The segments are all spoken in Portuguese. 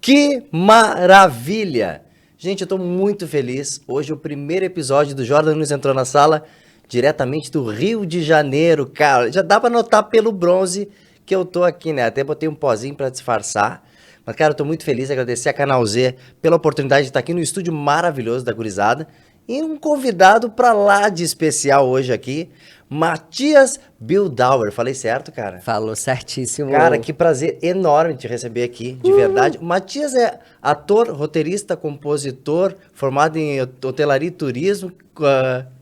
Que maravilha! Gente, eu tô muito feliz. Hoje é o primeiro episódio do Jordan Nunes Entrou na Sala, diretamente do Rio de Janeiro, cara. Já dá pra notar pelo bronze que eu tô aqui, né? Até botei um pozinho pra disfarçar. Mas, cara, eu tô muito feliz, agradecer a Canal Z pela oportunidade de estar aqui no estúdio maravilhoso da gurizada. E um convidado pra lá de especial hoje aqui, Matias Bildauer. Falei certo, cara? Falou certíssimo. Cara, que prazer enorme te receber aqui, de verdade. O Matias é ator, roteirista, compositor, formado em hotelaria e turismo,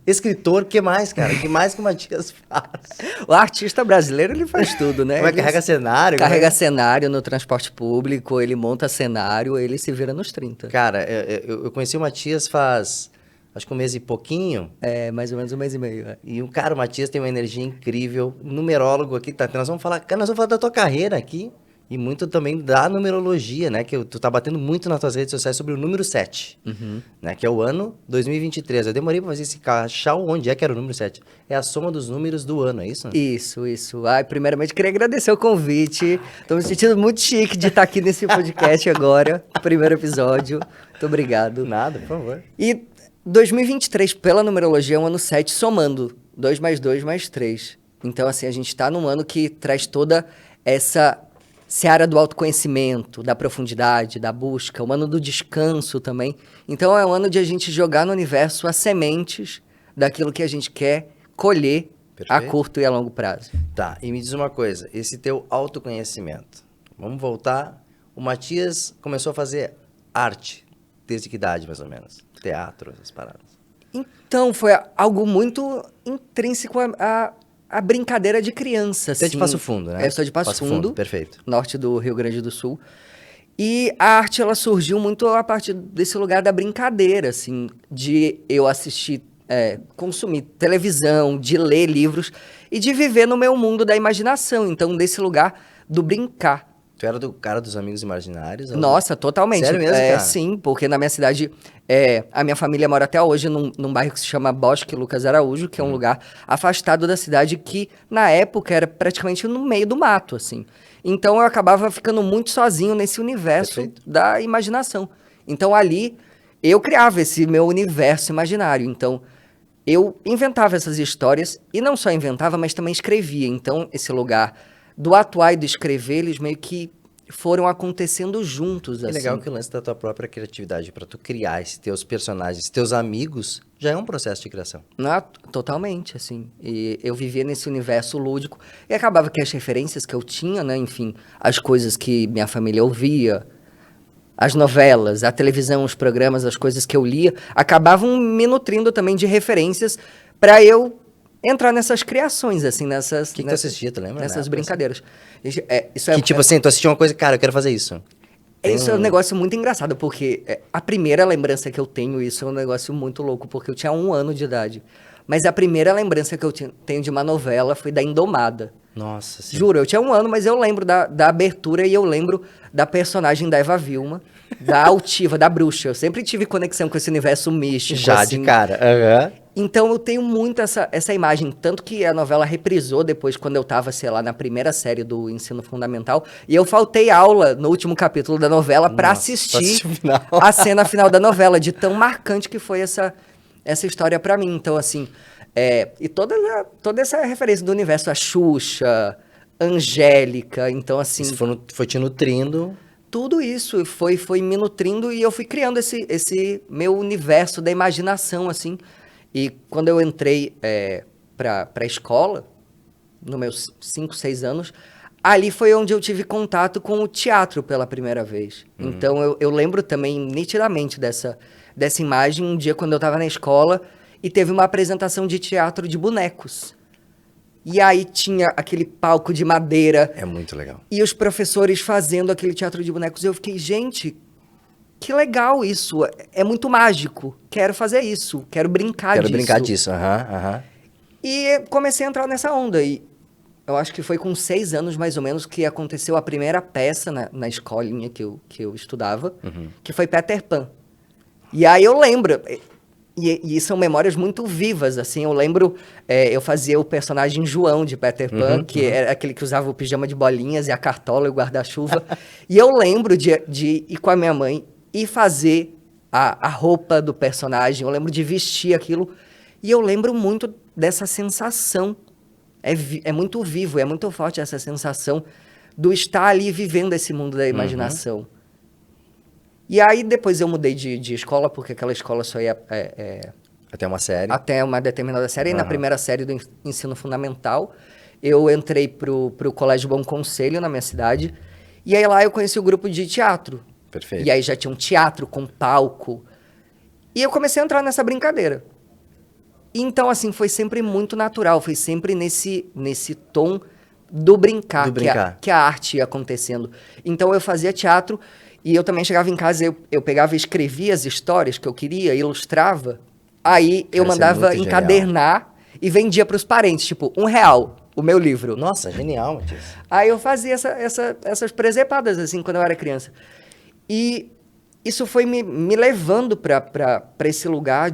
escritor. Que mais, cara? Que mais que o Matias faz? O artista brasileiro, ele faz tudo, né? Como é que carrega cenário? Carrega cenário no transporte público, ele monta cenário, ele se vira nos 30. Cara, eu conheci o Matias faz, acho que um mês e pouquinho. É, mais ou menos um mês e meio. É. E o cara, o Matias tem uma energia incrível, numerólogo aqui, tá? Nós vamos falar, cara, nós vamos falar da tua carreira aqui e muito também da numerologia, né? Que tu tá batendo muito nas tuas redes sociais sobre o número 7, né? Que é o ano 2023. Eu demorei pra fazer esse achar onde é que era o número 7. É a soma dos números do ano, é isso? Isso. Ai, primeiramente, queria agradecer o convite. Tô me sentindo muito chique de estar aqui nesse podcast agora, primeiro episódio. Muito obrigado. Nada, por favor. E 2023, pela numerologia, é um ano 7, somando 2 mais 2 mais 3. Então, assim, a gente tá num ano que traz toda essa seara do autoconhecimento, da profundidade, da busca, um ano do descanso também. Então, é um ano de a gente jogar no universo as sementes daquilo que a gente quer colher a curto e a longo prazo. Tá, e me diz uma coisa, esse teu autoconhecimento, vamos voltar, o Matias começou a fazer arte, desde que idade, mais ou menos? Teatro, essas paradas. Então, foi algo muito intrínseco à brincadeira de criança. Você é assim. de Passo Fundo, né? Eu sou de Passo Fundo, perfeito. Norte do Rio Grande do Sul. E a arte, ela surgiu muito a partir desse lugar da brincadeira, assim, de eu assistir, consumir televisão, de ler livros e de viver no meu mundo da imaginação. Então, desse lugar do brincar. Tu era do cara dos Amigos Imaginários? Nossa, totalmente. Sério mesmo, cara? Sim, porque na minha cidade, a minha família mora até hoje num bairro que se chama Bosque Lucas Araújo, que é um lugar afastado da cidade que, na época, era praticamente no meio do mato, assim. Então, eu acabava ficando muito sozinho nesse universo da imaginação. Então, ali, eu criava esse meu universo imaginário. Então, eu inventava essas histórias, e não só inventava, mas também escrevia. Então, esse lugar do atuar e do escrever, eles meio que foram acontecendo juntos, assim. Que legal que o lance da tua própria criatividade, pra tu criar esses teus personagens, teus amigos, já é um processo de criação. Totalmente, assim. E eu vivia nesse universo lúdico, e acabava que as referências que eu tinha, né, enfim, as coisas que minha família ouvia, as novelas, a televisão, os programas, as coisas que eu lia, acabavam me nutrindo também de referências pra eu entrar nessas criações, assim, nessas... O que tu assistia, tu lembra? Nessas brincadeiras. Tipo assim, tu assistia uma coisa, cara, eu quero fazer isso. Isso é um negócio muito engraçado, porque a primeira lembrança que eu tenho, isso é um negócio muito louco, porque eu tinha 1 ano de idade. Mas a primeira lembrança que eu tenho de uma novela foi da Indomada. Nossa, sim. Juro, eu tinha 1 ano, mas eu lembro da abertura e eu lembro da personagem da Eva Vilma, da altiva, da bruxa. Eu sempre tive conexão com esse universo místico. Já assim. de cara. Então eu tenho muito essa imagem, tanto que a novela reprisou depois quando eu tava, sei lá, na primeira série do ensino fundamental, e eu faltei aula no último capítulo da novela pra assistir a cena final da novela, de tão marcante que foi essa história pra mim. Então, assim, e toda essa referência do universo, a Xuxa, Angélica, então, assim... Isso foi te nutrindo... Tudo isso foi me nutrindo e eu fui criando esse meu universo da imaginação, assim. E quando eu entrei pra escola, nos meus 5, 6 anos, ali foi onde eu tive contato com o teatro pela primeira vez. Então, eu lembro também nitidamente dessa imagem, um dia quando eu estava na escola e teve uma apresentação de teatro de bonecos. E aí tinha aquele palco de madeira. É muito legal. E os professores fazendo aquele teatro de bonecos. E eu fiquei, gente, que legal isso. É muito mágico. Quero fazer isso. Quero brincar disso. E comecei a entrar nessa onda. E eu acho que foi com 6 anos, mais ou menos, que aconteceu a primeira peça na escolinha que eu estudava, que foi Peter Pan. E aí eu lembro... E são memórias muito vivas, assim. Eu lembro, eu fazia o personagem João de Peter Pan, que era aquele que usava o pijama de bolinhas e a cartola e o guarda-chuva. E eu lembro de ir com a minha mãe e fazer a roupa do personagem. Eu lembro de vestir aquilo. E eu lembro muito dessa sensação. É muito vivo, é muito forte essa sensação do estar ali vivendo esse mundo da imaginação. E aí depois eu mudei de escola, porque aquela escola só ia Até uma série. até uma determinada série. E na primeira série do ensino fundamental, eu entrei pro Colégio Bom Conselho, na minha cidade. E aí lá eu conheci o grupo de teatro. Perfeito. E aí já tinha um teatro com palco. E eu comecei a entrar nessa brincadeira. Então, assim, foi sempre muito natural. Foi sempre nesse tom do brincar, Do brincar. Que a arte ia acontecendo. Então eu fazia teatro. E eu também chegava em casa, eu pegava e escrevia as histórias que eu queria, ilustrava. Aí eu Cara, isso é mandava muito encadernar e vendia para os parentes, tipo, R$1, o meu livro. Nossa, genial, Matias. Aí eu fazia essas presepadas, assim, quando eu era criança. E isso foi me levando para esse lugar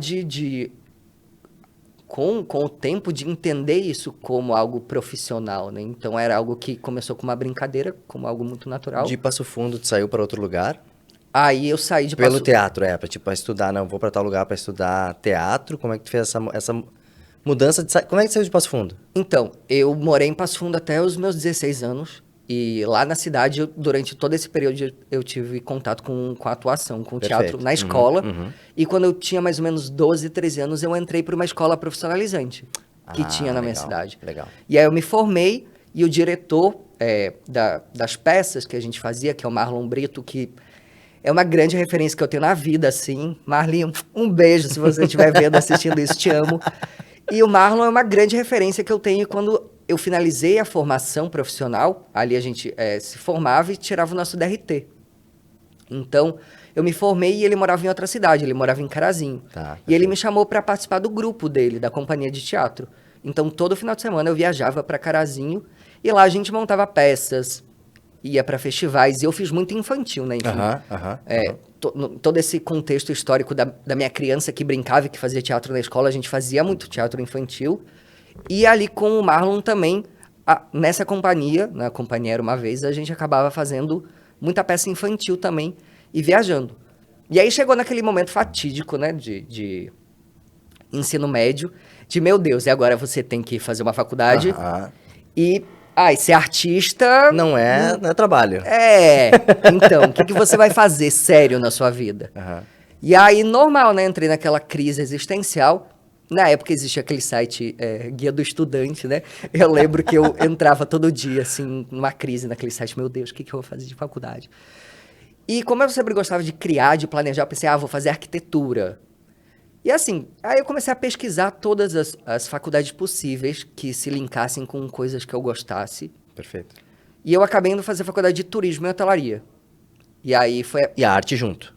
com o tempo, de entender isso como algo profissional, né? Então era algo que começou com uma brincadeira, como algo muito natural. De Passo Fundo, tu saiu para outro lugar? Aí eu saí de Pelo teatro, pra estudar, não, vou para tal lugar para estudar teatro. Como é que tu fez essa mudança de... Como é que tu saiu de Passo Fundo? Então, eu morei em Passo Fundo até os meus 16 anos. E lá na cidade, durante todo esse período, eu tive contato com a atuação, com o teatro na escola. E quando eu tinha mais ou menos 12, 13 anos, eu entrei para uma escola profissionalizante que tinha na minha cidade. Legal. E aí eu me formei e o diretor das peças que a gente fazia, que é o Marlon Brito, que é uma grande referência que eu tenho na vida, assim. Marlinho, um beijo se você estiver vendo, assistindo isso, te amo. E o Marlon é uma grande referência que eu tenho quando eu finalizei a formação profissional. Ali a gente se formava e tirava o nosso DRT. Então, eu me formei e ele morava em outra cidade, ele morava em Carazinho. Tá, e ele me chamou para participar do grupo dele, da companhia de teatro. Então, todo final de semana eu viajava para Carazinho e lá a gente montava peças, ia para festivais. E eu fiz muito infantil, né? Enfim, todo esse contexto histórico da minha criança que brincava e que fazia teatro na escola, a gente fazia muito teatro infantil. E ali com o Marlon também, nessa companhia, na Companhia Era Uma Vez, a gente acabava fazendo muita peça infantil também e viajando. E aí chegou naquele momento fatídico, né, de ensino médio, de meu Deus, e agora você tem que fazer uma faculdade e ser artista... Não é trabalho. Então, o que você vai fazer sério na sua vida? E aí, normal, né, entrei naquela crise existencial. Na época existia aquele site Guia do Estudante, né? Eu lembro que eu entrava todo dia, assim, numa crise naquele site. Meu Deus, o que eu vou fazer de faculdade? E como eu sempre gostava de criar, de planejar, eu pensei, vou fazer arquitetura. E assim, aí eu comecei a pesquisar todas as faculdades possíveis que se linkassem com coisas que eu gostasse. Perfeito. E eu acabei indo fazer faculdade de turismo e hotelaria. E aí foi... E a arte junto?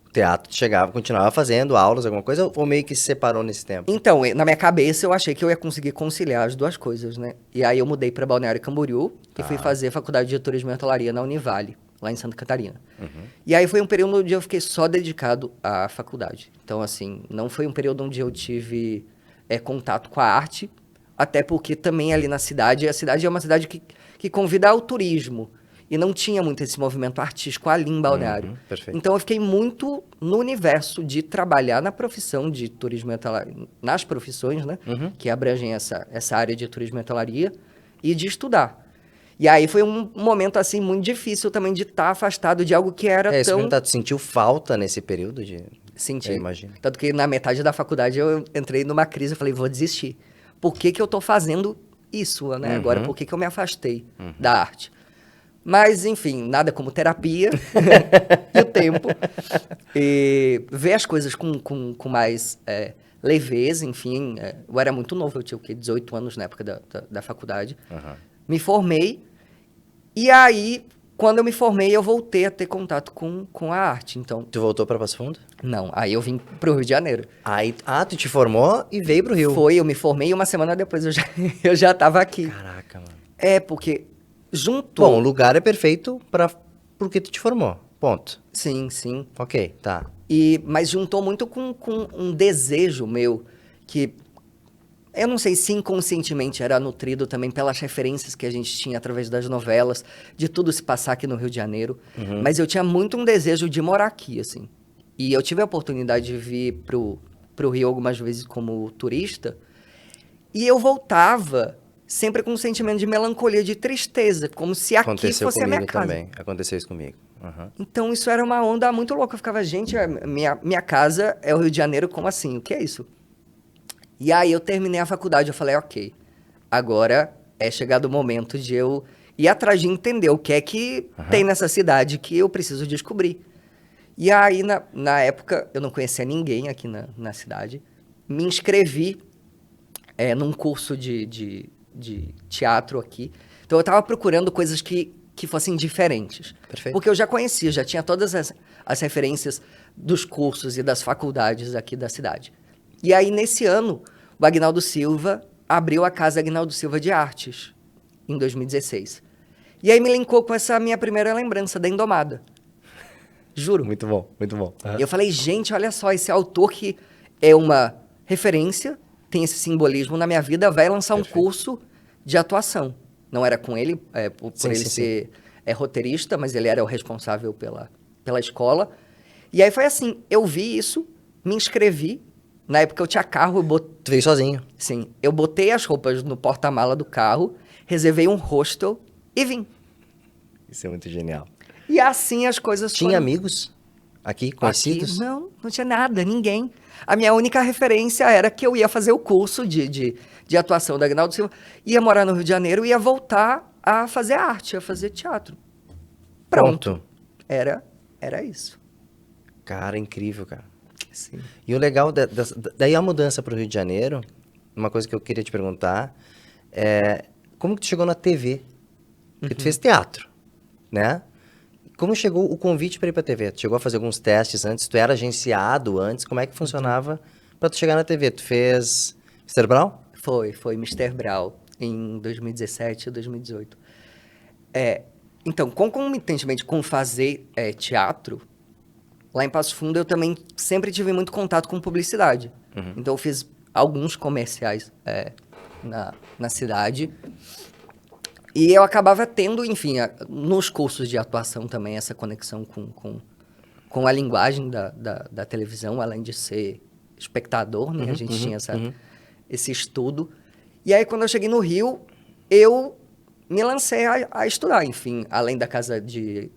O teatro chegava, continuava fazendo aulas, alguma coisa, ou meio que se separou nesse tempo? Então, na minha cabeça, eu achei que eu ia conseguir conciliar as duas coisas, né? E aí eu mudei para Balneário Camboriú e fui fazer faculdade de turismo e hotelaria na Univale, lá em Santa Catarina. E aí foi um período onde eu fiquei só dedicado à faculdade. Então, assim, não foi um período onde eu tive contato com a arte, até porque também ali na cidade, a cidade é uma cidade que convida ao turismo. E não tinha muito esse movimento artístico ali em Balneário. Perfeito. Então, eu fiquei muito no universo de trabalhar na profissão de turismo e hotelaria, nas profissões, né? Que abrangem essa área de turismo e hotelaria, e de estudar. E aí foi um momento, assim, muito difícil também de estar afastado de algo que era tão... Tu sentiu falta nesse período de... Senti. Eu imagino. Tanto que na metade da faculdade eu entrei numa crise, eu falei, vou desistir. Por que eu tô fazendo isso, né? Agora, por que eu me afastei da arte? Mas, enfim, nada como terapia e o tempo. E ver as coisas com mais leveza, enfim. Eu era muito novo, eu tinha 18 anos na época da faculdade. Me formei. E aí, quando eu me formei, eu voltei a ter contato com a arte. Então, Tu voltou para Passo Fundo? não, aí eu vim pro Rio de Janeiro. Aí, tu te formou e veio pro Rio. Eu me formei e uma semana depois eu já tava aqui. Caraca, mano. Porque junto... Bom, o lugar é perfeito porque tu te formou. Ponto. Sim, sim. Ok, tá. Mas juntou muito com um desejo meu, que eu não sei se inconscientemente era nutrido também pelas referências que a gente tinha através das novelas, de tudo se passar aqui no Rio de Janeiro. Mas eu tinha muito um desejo de morar aqui, assim. E eu tive a oportunidade de vir pro Rio algumas vezes como turista, e eu voltava sempre com um sentimento de melancolia, de tristeza, como se aqui fosse a minha casa. Também. Aconteceu isso comigo. Então isso era uma onda muito louca. Eu ficava, gente, minha casa é o Rio de Janeiro, como assim? O que é isso? E aí eu terminei a faculdade, eu falei, ok, agora é chegado o momento de eu ir atrás de entender o que é que tem nessa cidade que eu preciso descobrir. E aí, na época, eu não conhecia ninguém aqui na cidade, me inscrevi num curso de teatro aqui. Então eu estava procurando coisas que fossem diferentes. Perfeito. Porque eu já conhecia, já tinha todas as referências dos cursos e das faculdades aqui da cidade. E aí, nesse ano, o Aguinaldo Silva abriu a Casa Aguinaldo Silva de Artes, em 2016. E aí me linkou com essa minha primeira lembrança da Indomada. Juro. Muito bom, muito bom. Eu falei, gente, olha só, esse autor que é uma referência, tem esse simbolismo na minha vida, vai lançar um curso de atuação. Não era com ele, por ele ser roteirista, mas ele era o responsável pela escola. E aí foi assim, eu vi isso, me inscrevi. Na época eu tinha carro, Tu veio sozinho? Sim. Eu botei as roupas no porta-mala do carro, reservei um hostel e vim. Isso é muito genial. E assim as coisas Tinha amigos aqui, conhecidos? Aqui, não tinha nada, ninguém. A minha única referência era que eu ia fazer o curso de atuação da Aguinaldo Silva, ia morar no Rio de Janeiro e ia voltar a fazer arte, a fazer teatro. Pronto. Era isso. Cara, incrível, cara. Sim. E o legal, daí a mudança para o Rio de Janeiro, uma coisa que eu queria te perguntar é como que tu chegou na TV? Porque tu fez teatro, né? Como chegou o convite para ir para a TV? Tu chegou a fazer alguns testes antes? Tu era agenciado antes? Como é que funcionava para tu chegar na TV? Tu fez Mr. Brown? Foi Mr. Brown em 2017 e 2018. Então, concomitantemente com fazer teatro, lá em Passo Fundo eu também sempre tive muito contato com publicidade. Então eu fiz alguns comerciais na cidade. E eu acabava tendo, enfim, nos cursos de atuação também, essa conexão com a linguagem da televisão, além de ser espectador, né? A gente tinha esse estudo. E aí, quando eu cheguei no Rio, eu me lancei a estudar, enfim, além da Casa de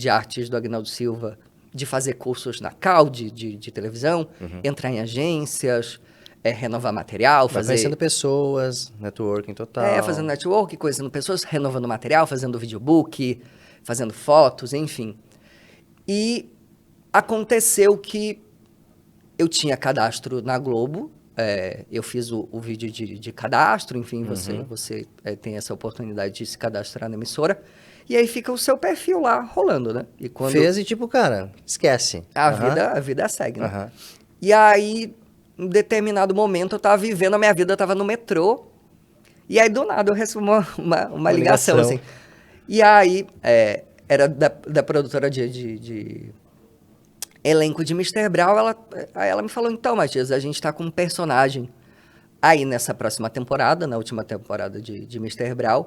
Artes do Aguinaldo Silva, de fazer cursos na CAL, de televisão, entrar em agências, renovar material, Conhecendo pessoas, networking total. Fazendo networking, conhecendo pessoas, renovando material, fazendo videobook, fazendo fotos, enfim. E aconteceu que eu tinha cadastro na Globo, eu fiz o vídeo de cadastro, enfim, você tem essa oportunidade de se cadastrar na emissora, e aí fica o seu perfil lá rolando, né? E quando... Fez e tipo, cara, esquece. A vida segue, né? E aí, em determinado momento, eu tava vivendo a minha vida, eu tava no metrô, e aí do nada eu recebo uma ligação, assim. E aí, era da produtora de elenco de Mr. Brown, aí ela me falou, então, Matias, a gente tá com um personagem aí nessa próxima temporada, na última temporada de Mr. Brown,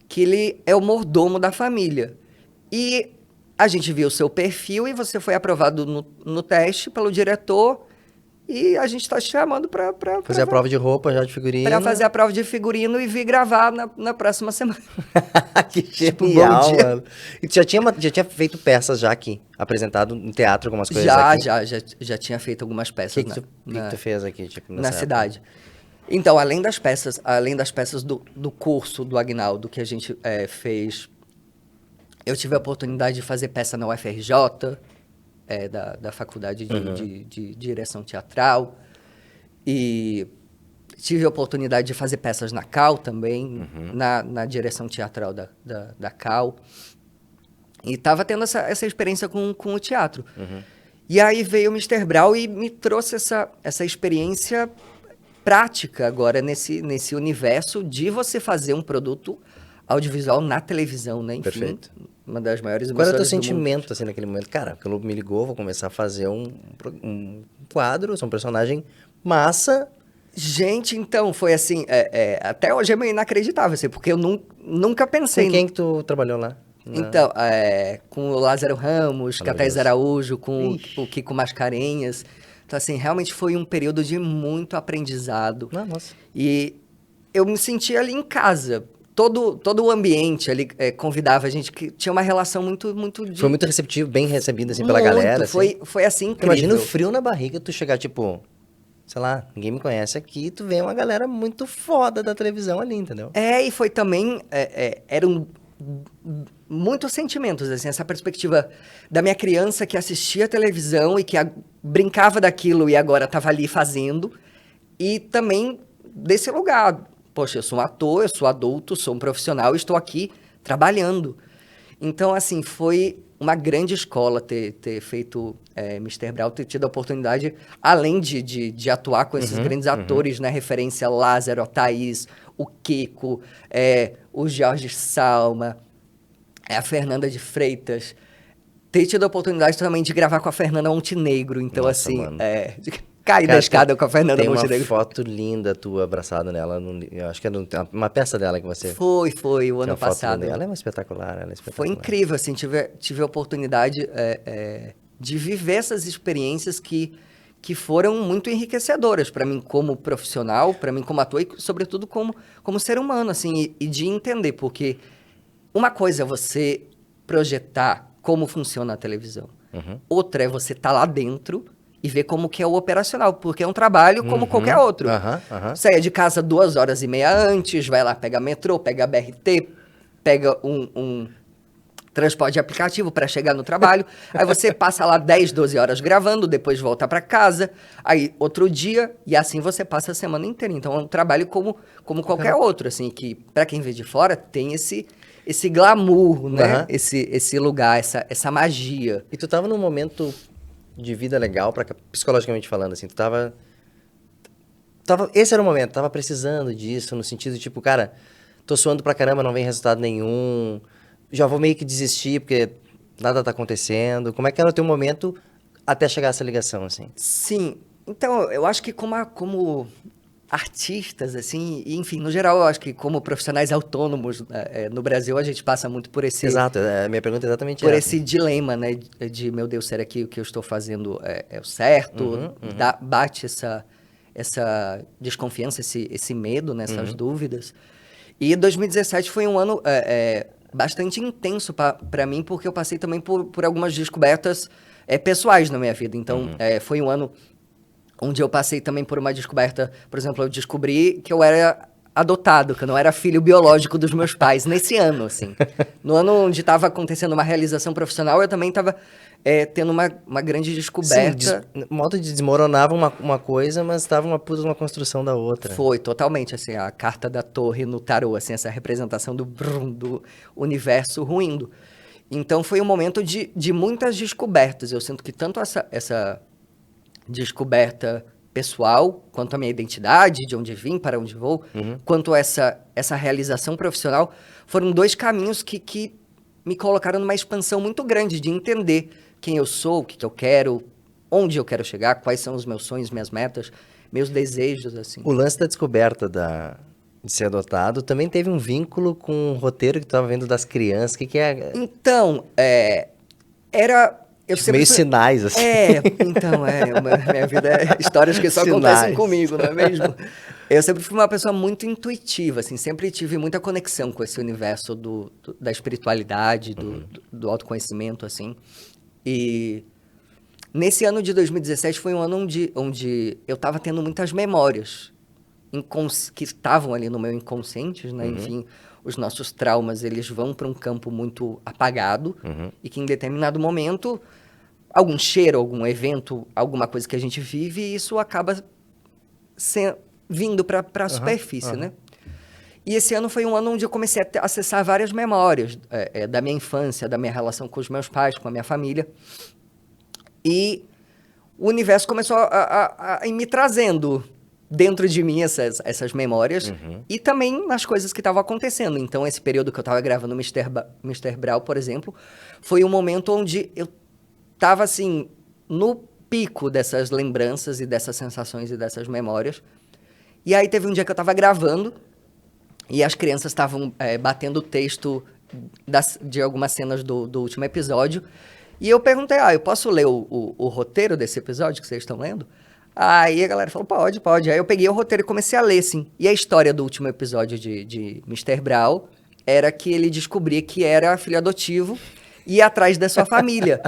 que ele é o mordomo da família. E a gente viu o seu perfil e você foi aprovado no teste pelo diretor e a gente tá te chamando pra fazer a prova de roupa, já de figurino. Pra fazer a prova de figurino e vir gravar na próxima semana. Que genial, mano. E tu já tinha feito peças já aqui? Apresentado no teatro, algumas coisas aqui? Já tinha feito algumas peças. O que tu fez aqui, tipo, na cidade? Então, além das peças do curso do Aguinaldo que a gente fez, eu tive a oportunidade de fazer peça na UFRJ, da Faculdade de Direção Teatral, e tive a oportunidade de fazer peças na CAL também, na direção teatral da CAL, e estava tendo essa experiência com o teatro. E aí veio o Mr. Brown e me trouxe essa experiência prática agora nesse universo de você fazer um produto audiovisual na televisão, né? Enfim, Perfeito. uma das maiores Qual era o teu emissoras do mundo. sentimento, assim, naquele momento? Cara, a Globo me ligou, vou começar a fazer um quadro, sou um personagem massa. Gente, então, foi assim, até hoje é meio inacreditável, assim, porque eu nunca pensei... Com quem que tu trabalhou lá? Então, com o Lázaro Ramos, com a Thaís Araújo, com Ixi. o Kiko Mascarenhas. Então, assim, realmente foi um período de muito aprendizado. Ah, nossa. E eu me sentia ali em casa. Todo o ambiente ali convidava a gente, que tinha uma relação muito Foi muito receptivo, bem recebido, assim, pela muito, galera, assim. foi assim incrível. Imagina o frio na barriga, tu chegar, tipo, sei lá, ninguém me conhece aqui, tu vê uma galera muito foda da televisão ali, entendeu? E foi também, eram muitos sentimentos, assim, essa perspectiva da minha criança que assistia televisão e que brincava daquilo e agora estava ali fazendo, e também desse lugar, poxa, eu sou um ator, eu sou adulto, sou um profissional, estou aqui trabalhando. Então, assim, foi uma grande escola ter feito Mr. Brau, ter tido a oportunidade, além de atuar com esses grandes atores, né? Referência Lázaro, a Thaís, o Kiko, o Jorge Salma, a Fernanda de Freitas. Ter tido a oportunidade também de gravar com a Fernanda Montenegro. Então, Nossa, assim, mano. cair da escada com a Fernanda Tem uma Montenegro. foto linda tua abraçada nela, eu acho que é uma peça dela que você... Foi, o Tem ano uma foto passado. linda. Ela é uma espetacular, ela é espetacular. Foi incrível, assim, tive a oportunidade de viver essas experiências que foram muito enriquecedoras para mim como profissional, para mim como ator e, sobretudo, como ser humano, assim, e de entender, porque uma coisa é você projetar como funciona a televisão, outra é você estar lá dentro e ver como que é o operacional, porque é um trabalho como qualquer outro. Saia de casa 2h30 antes, vai lá, pega metrô, pega BRT, pega um transporte de aplicativo para chegar no trabalho, aí você passa lá 10, 12 horas gravando, depois volta para casa, aí outro dia, e assim você passa a semana inteira. Então é um trabalho como qualquer outro, assim, que para quem vê de fora tem esse glamour, né? Esse lugar, essa magia. E tu tava num momento de vida legal, psicologicamente falando, assim, tu tava... Esse era o momento, tava precisando disso, no sentido, tipo, cara, tô suando pra caramba, não vem resultado nenhum, já vou meio que desistir, porque nada tá acontecendo. Como é que era o teu momento até chegar essa ligação, assim? Sim, então, eu acho que como artistas, assim, e, enfim, no geral, eu acho que como profissionais autônomos, no Brasil, a gente passa muito por esse... Exato, a minha pergunta é exatamente por essa. esse dilema, né, de, meu Deus, será que o que eu estou fazendo é o certo? Bate essa desconfiança, esse medo, né, essas dúvidas. E 2017 foi um ano bastante intenso para mim, porque eu passei também por algumas descobertas pessoais na minha vida. Então, foi um ano onde eu passei também por uma descoberta. Por exemplo, eu descobri que eu era adotado, que eu não era filho biológico dos meus pais, nesse ano, assim. No ano onde estava acontecendo uma realização profissional, eu também estava tendo uma grande descoberta. Sim, modo de desmoronava uma coisa, mas estava uma puta uma construção da outra. Foi, totalmente, assim, a carta da torre no tarô, assim, essa representação do universo ruindo. Então, foi um momento de muitas descobertas. Eu sinto que tanto essa descoberta pessoal, quanto a minha identidade, de onde vim, para onde vou, quanto essa realização profissional, foram dois caminhos que me colocaram numa expansão muito grande de entender quem eu sou, o que eu quero, onde eu quero chegar, quais são os meus sonhos, minhas metas, meus desejos, assim. O lance da descoberta de ser adotado também teve um vínculo com o roteiro que tu estava vendo das crianças, que é... Então, era... meio sinais, assim. Então, minha vida é histórias que só acontecem comigo, não é mesmo? Eu sempre fui uma pessoa muito intuitiva, assim, sempre tive muita conexão com esse universo da espiritualidade, do autoconhecimento, assim. E nesse ano de 2017 foi um ano onde eu estava tendo muitas memórias que estavam ali no meu inconsciente, né? Enfim, os nossos traumas, eles vão para um campo muito apagado e que em determinado momento, algum cheiro, algum evento, alguma coisa que a gente vive, isso acaba vindo para a superfície, né? E esse ano foi um ano onde eu comecei a acessar várias memórias da minha infância, da minha relação com os meus pais, com a minha família. E o universo começou a ir me trazendo dentro de mim essas memórias e também nas coisas que estavam acontecendo. Então, esse período que eu estava gravando Mr. Brown, por exemplo, foi um momento onde eu estava, assim, no pico dessas lembranças e dessas sensações e dessas memórias. E aí teve um dia que eu estava gravando e as crianças estavam batendo o texto de algumas cenas do último episódio. E eu perguntei, eu posso ler o roteiro desse episódio que vocês estão lendo? Aí a galera falou, pode. Aí eu peguei o roteiro e comecei a ler, assim. E a história do último episódio de Mr. Brown era que ele descobria que era filho adotivo e ia atrás da sua família.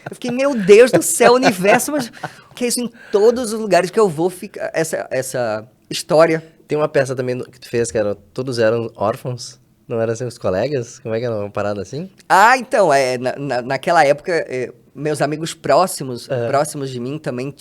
Eu fiquei, meu Deus do céu, universo, mas o que é isso? Em todos os lugares que eu vou fica essa história. Tem uma peça também que tu fez que todos eram órfãos? Não eram seus colegas? Como é que era uma parada assim? Então, naquela época, meus amigos próximos de mim também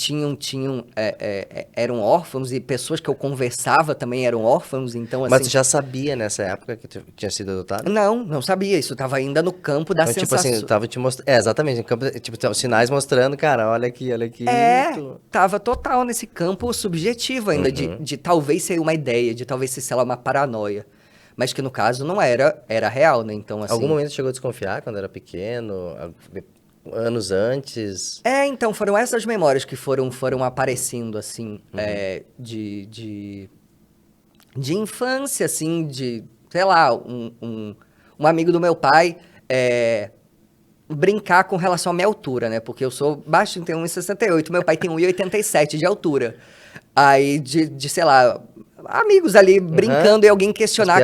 eram órfãos e pessoas que eu conversava também eram órfãos, então assim... Mas tu já sabia nessa época que tu tinha sido adotado? Não sabia, isso tava ainda no campo da então, sensação. Tipo assim, tava te mostrando... exatamente, no campo, tipo, sinais mostrando, cara, olha aqui. Tava total nesse campo subjetivo ainda, de talvez ser uma ideia, de talvez ser, sei lá, uma paranoia. Mas que no caso não era real, né? Então, assim... Algum momento chegou a desconfiar quando era pequeno? Anos antes? Então, foram essas memórias que foram aparecendo, assim, de infância, assim, de, sei lá, um amigo do meu pai brincar com relação à minha altura, né? Porque eu sou baixo, tenho 1,68, meu pai tem 1,87 de altura. Aí, sei lá... amigos ali brincando e alguém questionar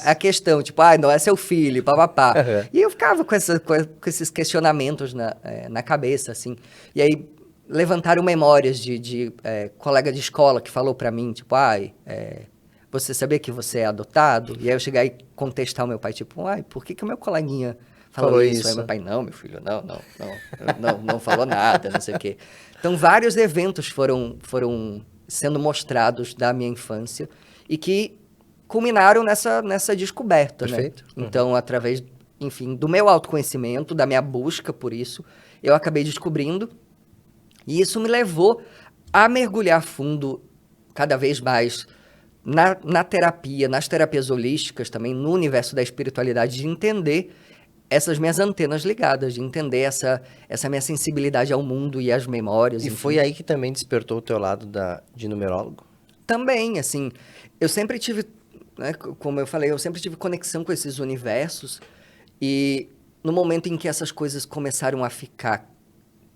a questão, tipo, não é seu filho, papapá. E eu ficava com esses questionamentos na cabeça, assim. E aí levantaram memórias de colega de escola que falou pra mim, tipo, você sabia que você é adotado? E aí eu cheguei e contestar o meu pai, tipo, por que o meu coleguinha falou isso? Aí meu pai, não, meu filho, não falou nada, não sei o quê. Então vários eventos foram sendo mostrados da minha infância e que culminaram nessa descoberta, Perfeito. Né? Então, através, enfim, do meu autoconhecimento, da minha busca por isso, eu acabei descobrindo e isso me levou a mergulhar fundo cada vez mais na terapia, nas terapias holísticas também, no universo da espiritualidade, de entender essas minhas antenas ligadas, de entender essa minha sensibilidade ao mundo e às memórias. E enfim. foi aí que também despertou o teu lado de numerólogo? Também, assim, eu sempre tive, né, como eu falei, eu sempre tive conexão com esses universos e no momento em que essas coisas começaram a ficar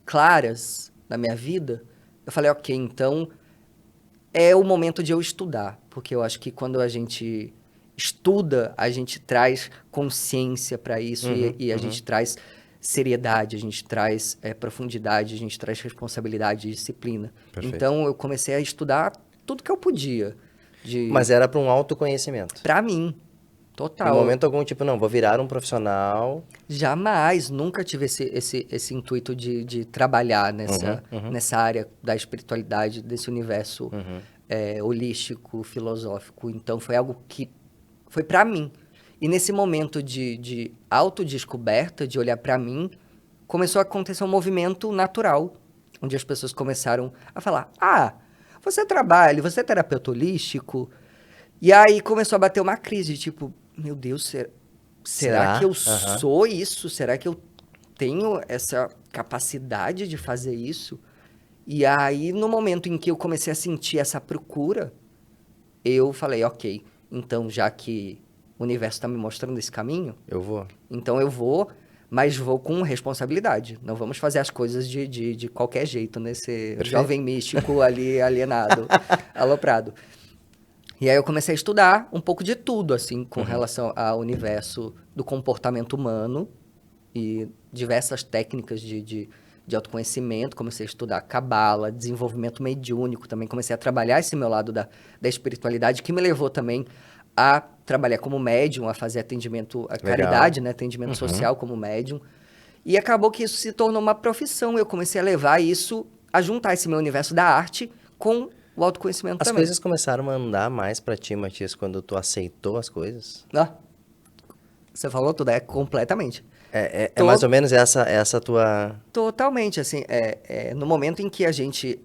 claras na minha vida, eu falei, ok, então é o momento de eu estudar, porque eu acho que quando a gente estuda, a gente traz consciência para isso e a gente traz seriedade, a gente traz profundidade, a gente traz responsabilidade e disciplina. Perfeito. Então, eu comecei a estudar tudo que eu podia. Mas era para um autoconhecimento? Para mim, total. Em momento algum, tipo, não, vou virar um profissional... Jamais, nunca tive esse intuito de trabalhar nessa área da espiritualidade, desse universo holístico, filosófico. Então, foi algo que foi para mim. E nesse momento de autodescoberta, de olhar para mim, começou a acontecer um movimento natural, onde as pessoas começaram a falar, você trabalha, você é terapeuta holístico? E aí começou a bater uma crise, tipo, meu Deus, será que eu sou isso? Será que eu tenho essa capacidade de fazer isso? E aí, no momento em que eu comecei a sentir essa procura, eu falei, ok, então já que o universo está me mostrando esse caminho... eu vou. Então eu vou, mas vou com responsabilidade. Não vamos fazer as coisas de qualquer jeito, nesse jovem místico ali, alienado, aloprado. E aí eu comecei a estudar um pouco de tudo, assim, com relação ao universo do comportamento humano e diversas técnicas de autoconhecimento. Comecei a estudar cabala, desenvolvimento mediúnico também. Comecei a trabalhar esse meu lado da espiritualidade, que me levou também a trabalhar como médium, a fazer atendimento à caridade, né? Atendimento social como médium. E acabou que isso se tornou uma profissão. Eu comecei a levar isso, a juntar esse meu universo da arte com o autoconhecimento também. As coisas começaram a andar mais pra ti, Matias, quando tu aceitou as coisas? Você falou tudo, completamente. É mais ou menos essa tua... Totalmente, assim, no momento em que a gente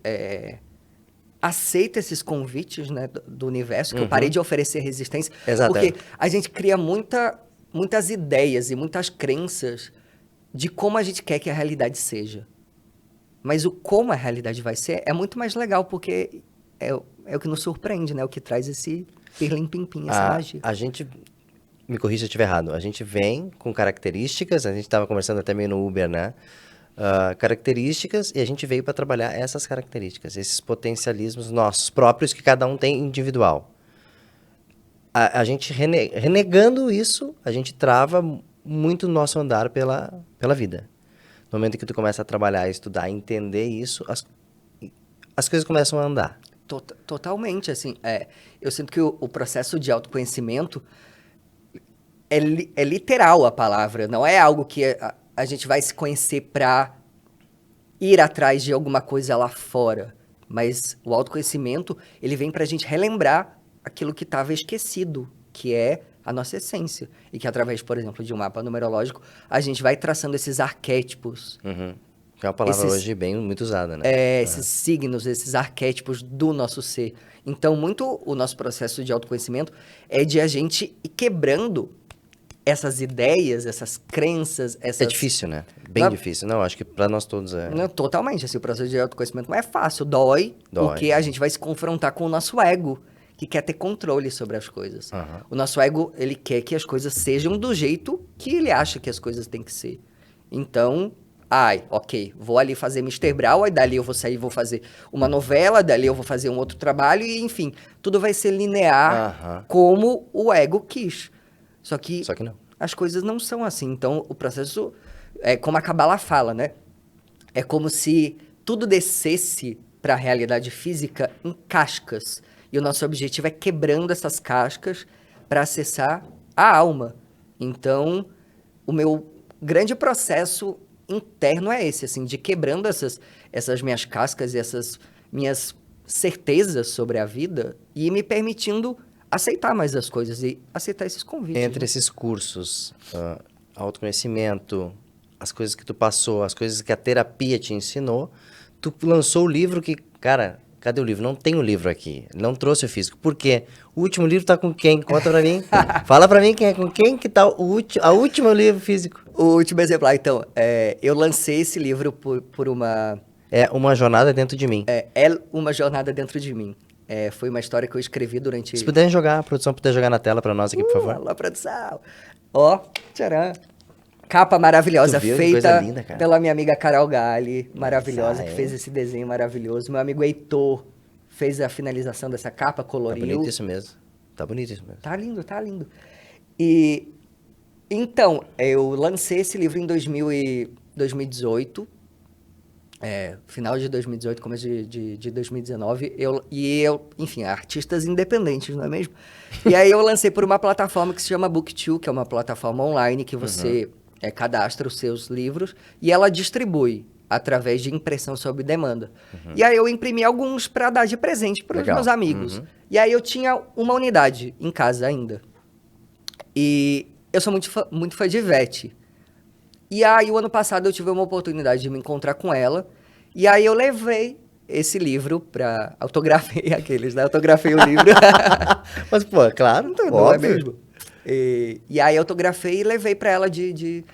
aceita esses convites, né, do universo, que eu parei de oferecer resistência. Exato. Porque a gente cria muitas ideias e muitas crenças de como a gente quer que a realidade seja. Mas o como a realidade vai ser é muito mais legal, porque é o que nos surpreende, né? O que traz esse pirlim-pim-pim, essa magia. A gente, me corrija se eu estiver errado, a gente vem com características, a gente estava conversando até meio no Uber, né? Características, e a gente veio para trabalhar essas características, esses potencialismos nossos próprios que cada um tem individual. A gente renegando isso, a gente trava muito o nosso andar pela vida. No momento que tu começa a trabalhar, estudar, entender isso, as coisas começam a andar. Totalmente, assim, eu sinto que o processo de autoconhecimento é literal a palavra, não é algo que a gente vai se conhecer para ir atrás de alguma coisa lá fora, mas o autoconhecimento, ele vem para a gente relembrar aquilo que estava esquecido, que é a nossa essência, e que através, por exemplo, de um mapa numerológico, a gente vai traçando esses arquétipos. Que é uma palavra hoje muito usada, né? Esses signos, esses arquétipos do nosso ser. Então, muito o nosso processo de autoconhecimento é de a gente ir quebrando essas ideias, essas crenças, essas... É difícil, né? Bem difícil. Não, acho que para nós todos é... Não, totalmente. Assim, o processo de autoconhecimento não é fácil. Dói. Porque a gente vai se confrontar com o nosso ego, que quer ter controle sobre as coisas. O nosso ego, ele quer que as coisas sejam do jeito que ele acha que as coisas têm que ser. Então... ok, vou ali fazer Mr. Brown, aí dali eu vou sair e vou fazer uma novela, dali eu vou fazer um outro trabalho, e enfim, tudo vai ser linear como o ego quis. Só que não. As coisas não são assim. Então, o processo, como a Kabbalah fala, né? É como se tudo descesse para a realidade física em cascas. E o nosso objetivo é quebrando essas cascas para acessar a alma. Então, o meu grande processo interno é esse, assim, de quebrando essas minhas cascas e essas minhas certezas sobre a vida e me permitindo aceitar mais as coisas e aceitar esses convites. Entre esses cursos, autoconhecimento, as coisas que tu passou, as coisas que a terapia te ensinou, tu lançou o livro que, cara, cadê o livro? Não tem o livro aqui, não trouxe o físico. Por quê? O último livro tá com quem? Conta pra mim. Fala pra mim com quem que tá a último livro físico. O último exemplar, então, eu lancei esse livro por uma... É uma jornada dentro de mim. É uma jornada dentro de mim. Foi uma história que eu escrevi durante... Se puderem jogar, a produção puder jogar na tela pra nós aqui, por favor. Alô, produção! Ó, tcharam! Capa maravilhosa, feita linda, pela minha amiga Carol Gali, maravilhosa, que fez esse desenho maravilhoso. Meu amigo Heitor fez a finalização dessa capa, coloriu. Tá bonito isso mesmo. Tá bonito isso mesmo. Tá lindo, tá lindo. E... Então, eu lancei esse livro em 2018, final de 2018, começo de 2019, enfim, artistas independentes, não é mesmo? E aí eu lancei por uma plataforma que se chama Booktwo, que é uma plataforma online que você cadastra os seus livros e ela distribui através de impressão sob demanda. E aí eu imprimi alguns para dar de presente para os meus amigos. E aí eu tinha uma unidade em casa ainda. E eu sou muito fã de Ivete. E aí, o ano passado, eu tive uma oportunidade de me encontrar com ela. E aí, eu levei esse livro pra... Autografei aqueles, né? Autografei o livro. Mas, pô, claro, não é mesmo? E aí, autografei e levei pra ela de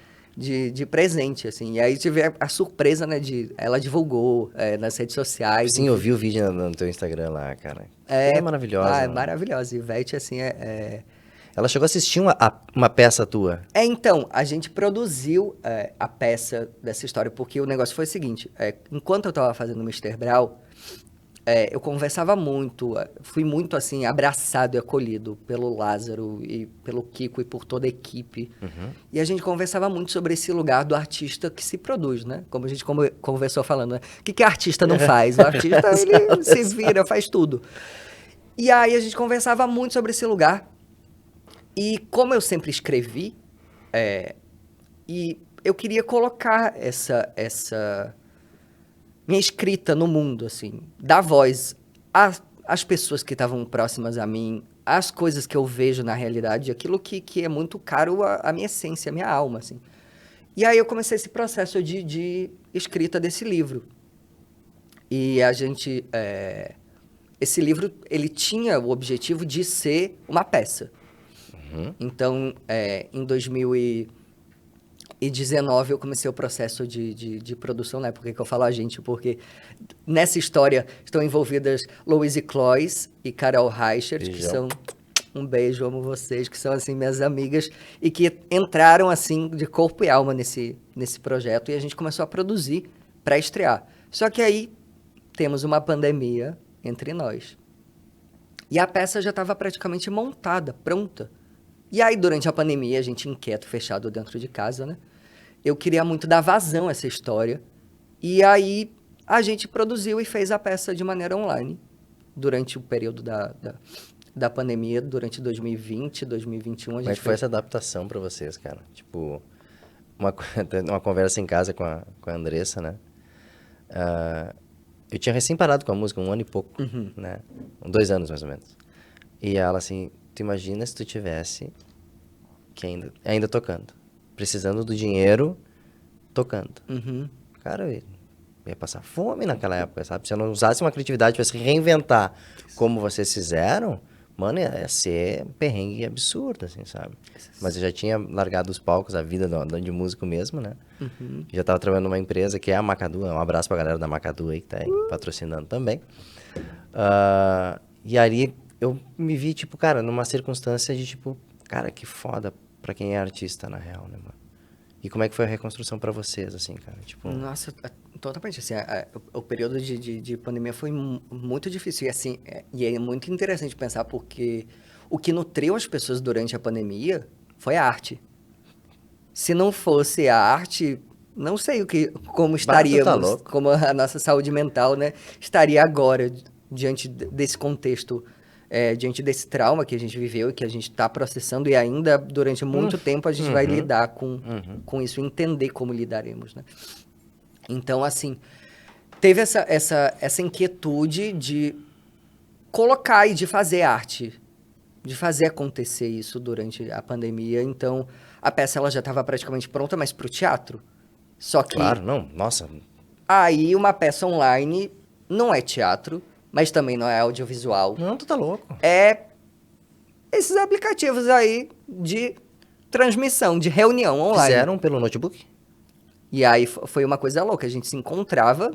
presente, assim. E aí, tive a surpresa, né? Ela divulgou nas redes sociais. Sim, eu vi o vídeo no teu Instagram lá, cara. É maravilhosa. É maravilhosa. Ivete, assim, Ela chegou a assistir uma peça tua. Então, a gente produziu a peça dessa história, porque o negócio foi o seguinte, enquanto eu estava fazendo o Mr. Brown, eu conversava muito, fui muito, assim, abraçado e acolhido pelo Lázaro e pelo Kiko e por toda a equipe. E a gente conversava muito sobre esse lugar do artista que se produz, né? Como a gente conversou falando, né? O que artista não faz? O artista, ele se vira, faz tudo. E aí a gente conversava muito sobre esse lugar. E como eu sempre escrevi, e eu queria colocar essa minha escrita no mundo, assim, dar voz às pessoas que estavam próximas a mim, às coisas que eu vejo na realidade, aquilo que é muito caro à minha essência, à minha alma, assim. E aí eu comecei esse processo de escrita desse livro. E a gente esse livro, ele tinha o objetivo de ser uma peça. Então, em 2019, eu comecei o processo de produção, né? Por que eu falo a gente? Porque nessa história estão envolvidas Louise Cloys e Carol Reichert, que são... Um beijo, amo vocês, que são, assim, minhas amigas, e que entraram, assim, de corpo e alma nesse projeto, e a gente começou a produzir para estrear. Só que aí temos uma pandemia entre nós. E a peça já estava praticamente montada, pronta. E aí, durante a pandemia, a gente inquieto, fechado dentro de casa, né? Eu queria muito dar vazão a essa história. E aí, a gente produziu e fez a peça de maneira online, durante o período da pandemia, durante 2020, 2021. Como é que foi essa adaptação pra vocês, cara? Tipo, uma conversa em casa com a Andressa, né? Eu tinha recém parado com a música, 1 ano e pouco, né? 2 anos, mais ou menos. E ela, assim, tu imagina se tu tivesse que ainda tocando, precisando do dinheiro, tocando. Cara, eu ia passar fome naquela época, sabe? Se eu não usasse uma criatividade para se reinventar como vocês fizeram, mano, ia ser um perrengue absurdo, assim, sabe? Mas eu já tinha largado os palcos, a vida de músico mesmo, né? Já tava trabalhando numa empresa que é a Macadu, um abraço pra galera da Macadu aí, que tá aí patrocinando também. E aí eu me vi, tipo, cara, numa circunstância de, tipo, cara, que foda pra quem é artista, na real, né, mano? E como é que foi a reconstrução pra vocês, assim, cara? Tipo... Nossa, totalmente, assim, o período de pandemia foi muito difícil, e assim, e é muito interessante pensar, porque o que nutriu as pessoas durante a pandemia foi a arte. Se não fosse a arte, não sei como estaríamos, como a nossa saúde mental, né, estaria agora, diante desse contexto, diante desse trauma que a gente viveu e que a gente está processando, e ainda durante muito tempo a gente vai lidar com isso, entender como lidaremos, né? Então, assim, teve essa inquietude de colocar e de fazer arte, de fazer acontecer isso durante a pandemia. Então, a peça ela já estava praticamente pronta, mas para o teatro. Só que... Claro, não, nossa. Aí, uma peça online não é teatro, mas também não é audiovisual. Não, tu tá louco. É esses aplicativos aí de transmissão, de reunião online. Fizeram pelo notebook? E aí foi uma coisa louca. A gente se encontrava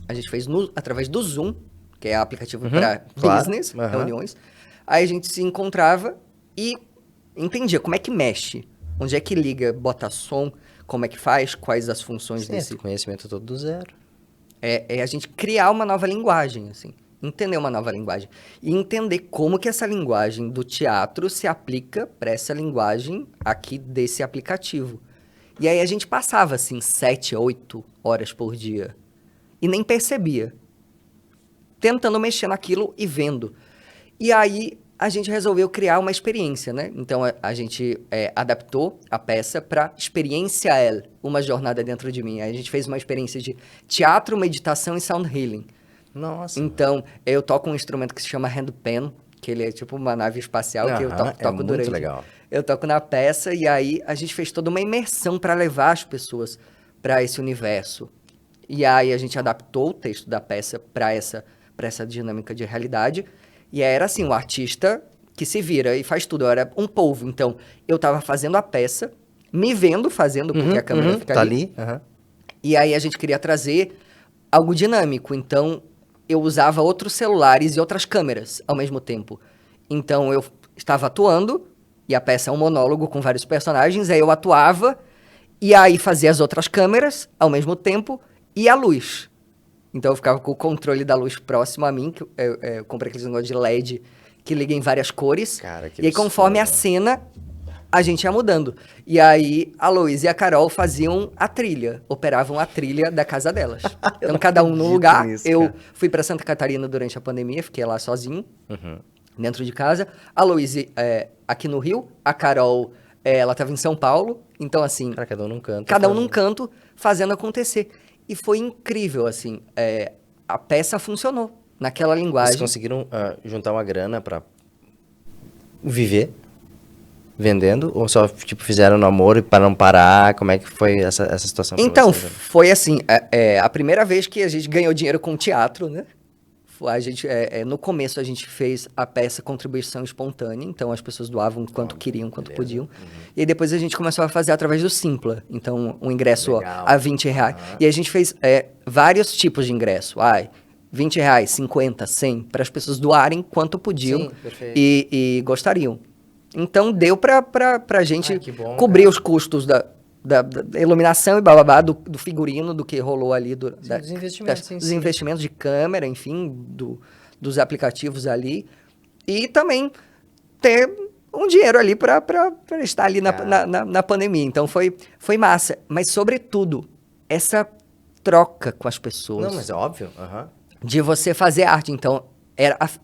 a gente fez através do Zoom, que é aplicativo para business, reuniões. Aí a gente se encontrava e entendia como é que mexe, onde é que liga, bota som, como é que faz, quais as funções desse... conhecimento todo do zero. É a gente criar uma nova linguagem, assim. Entender uma nova linguagem. E entender como que essa linguagem do teatro se aplica para essa linguagem aqui desse aplicativo. E aí a gente passava, assim, 7, 8 horas por dia. E nem percebia. Tentando mexer naquilo e vendo. E aí a gente resolveu criar uma experiência, né? Então a gente adaptou a peça para Experiência El, uma jornada dentro de mim. Aí a gente fez uma experiência de teatro, meditação e sound healing. Nossa. Então, eu toco um instrumento que se chama handpan, que ele é tipo uma nave espacial que eu toco durante. Muito legal. Eu toco na peça e aí a gente fez toda uma imersão para levar as pessoas para esse universo. E aí a gente adaptou o texto da peça para essa dinâmica de realidade. E era assim, o artista que se vira e faz tudo. Eu era um polvo. Então, eu tava fazendo a peça, me vendo fazendo, porque a câmera fica tá ali. E aí a gente queria trazer algo dinâmico. Então, eu usava outros celulares e outras câmeras ao mesmo tempo. Então, eu estava atuando, e a peça é um monólogo com vários personagens, aí eu atuava, e aí fazia as outras câmeras ao mesmo tempo, e a luz. Então, eu ficava com o controle da luz próximo a mim, que eu comprei aqueles negócios de LED que liga em várias cores. Cara, que e aí, conforme a cena, a gente ia mudando. E aí, a Louise e a Carol faziam a trilha, operavam a trilha da casa delas. Então, cada um num lugar. Eu fui para Santa Catarina durante a pandemia, fiquei lá sozinho, dentro de casa. A Louise aqui no Rio, a Carol, ela estava em São Paulo. Então, assim... Cara, cada um num canto. Cada um num canto, fazendo acontecer. E foi incrível, assim, a peça funcionou naquela linguagem. Vocês conseguiram juntar uma grana pra viver vendendo? Ou só, tipo, fizeram no amor e para não parar? Como é que foi essa situação pra então, vocês? foi assim, a primeira vez que a gente ganhou dinheiro com teatro, né? No começo a gente fez a peça Contribuição Espontânea, então as pessoas doavam quanto queriam, quanto podiam. E aí depois a gente começou a fazer através do Simpla, então um ingresso a R$20. E aí a gente fez vários tipos de ingresso. R$20, 50, 100, para as pessoas doarem quanto podiam. Sim, perfeito. E gostariam. Então deu pra gente que bom, cobrir cara. os custos da iluminação e bababá, do figurino, do que rolou ali. Dos investimentos, Dos investimentos de câmera, enfim, dos aplicativos ali. E também ter um dinheiro ali para estar ali na pandemia. Então foi massa. Mas, sobretudo, essa troca com as pessoas. Não, mas é óbvio. De você fazer arte. Então,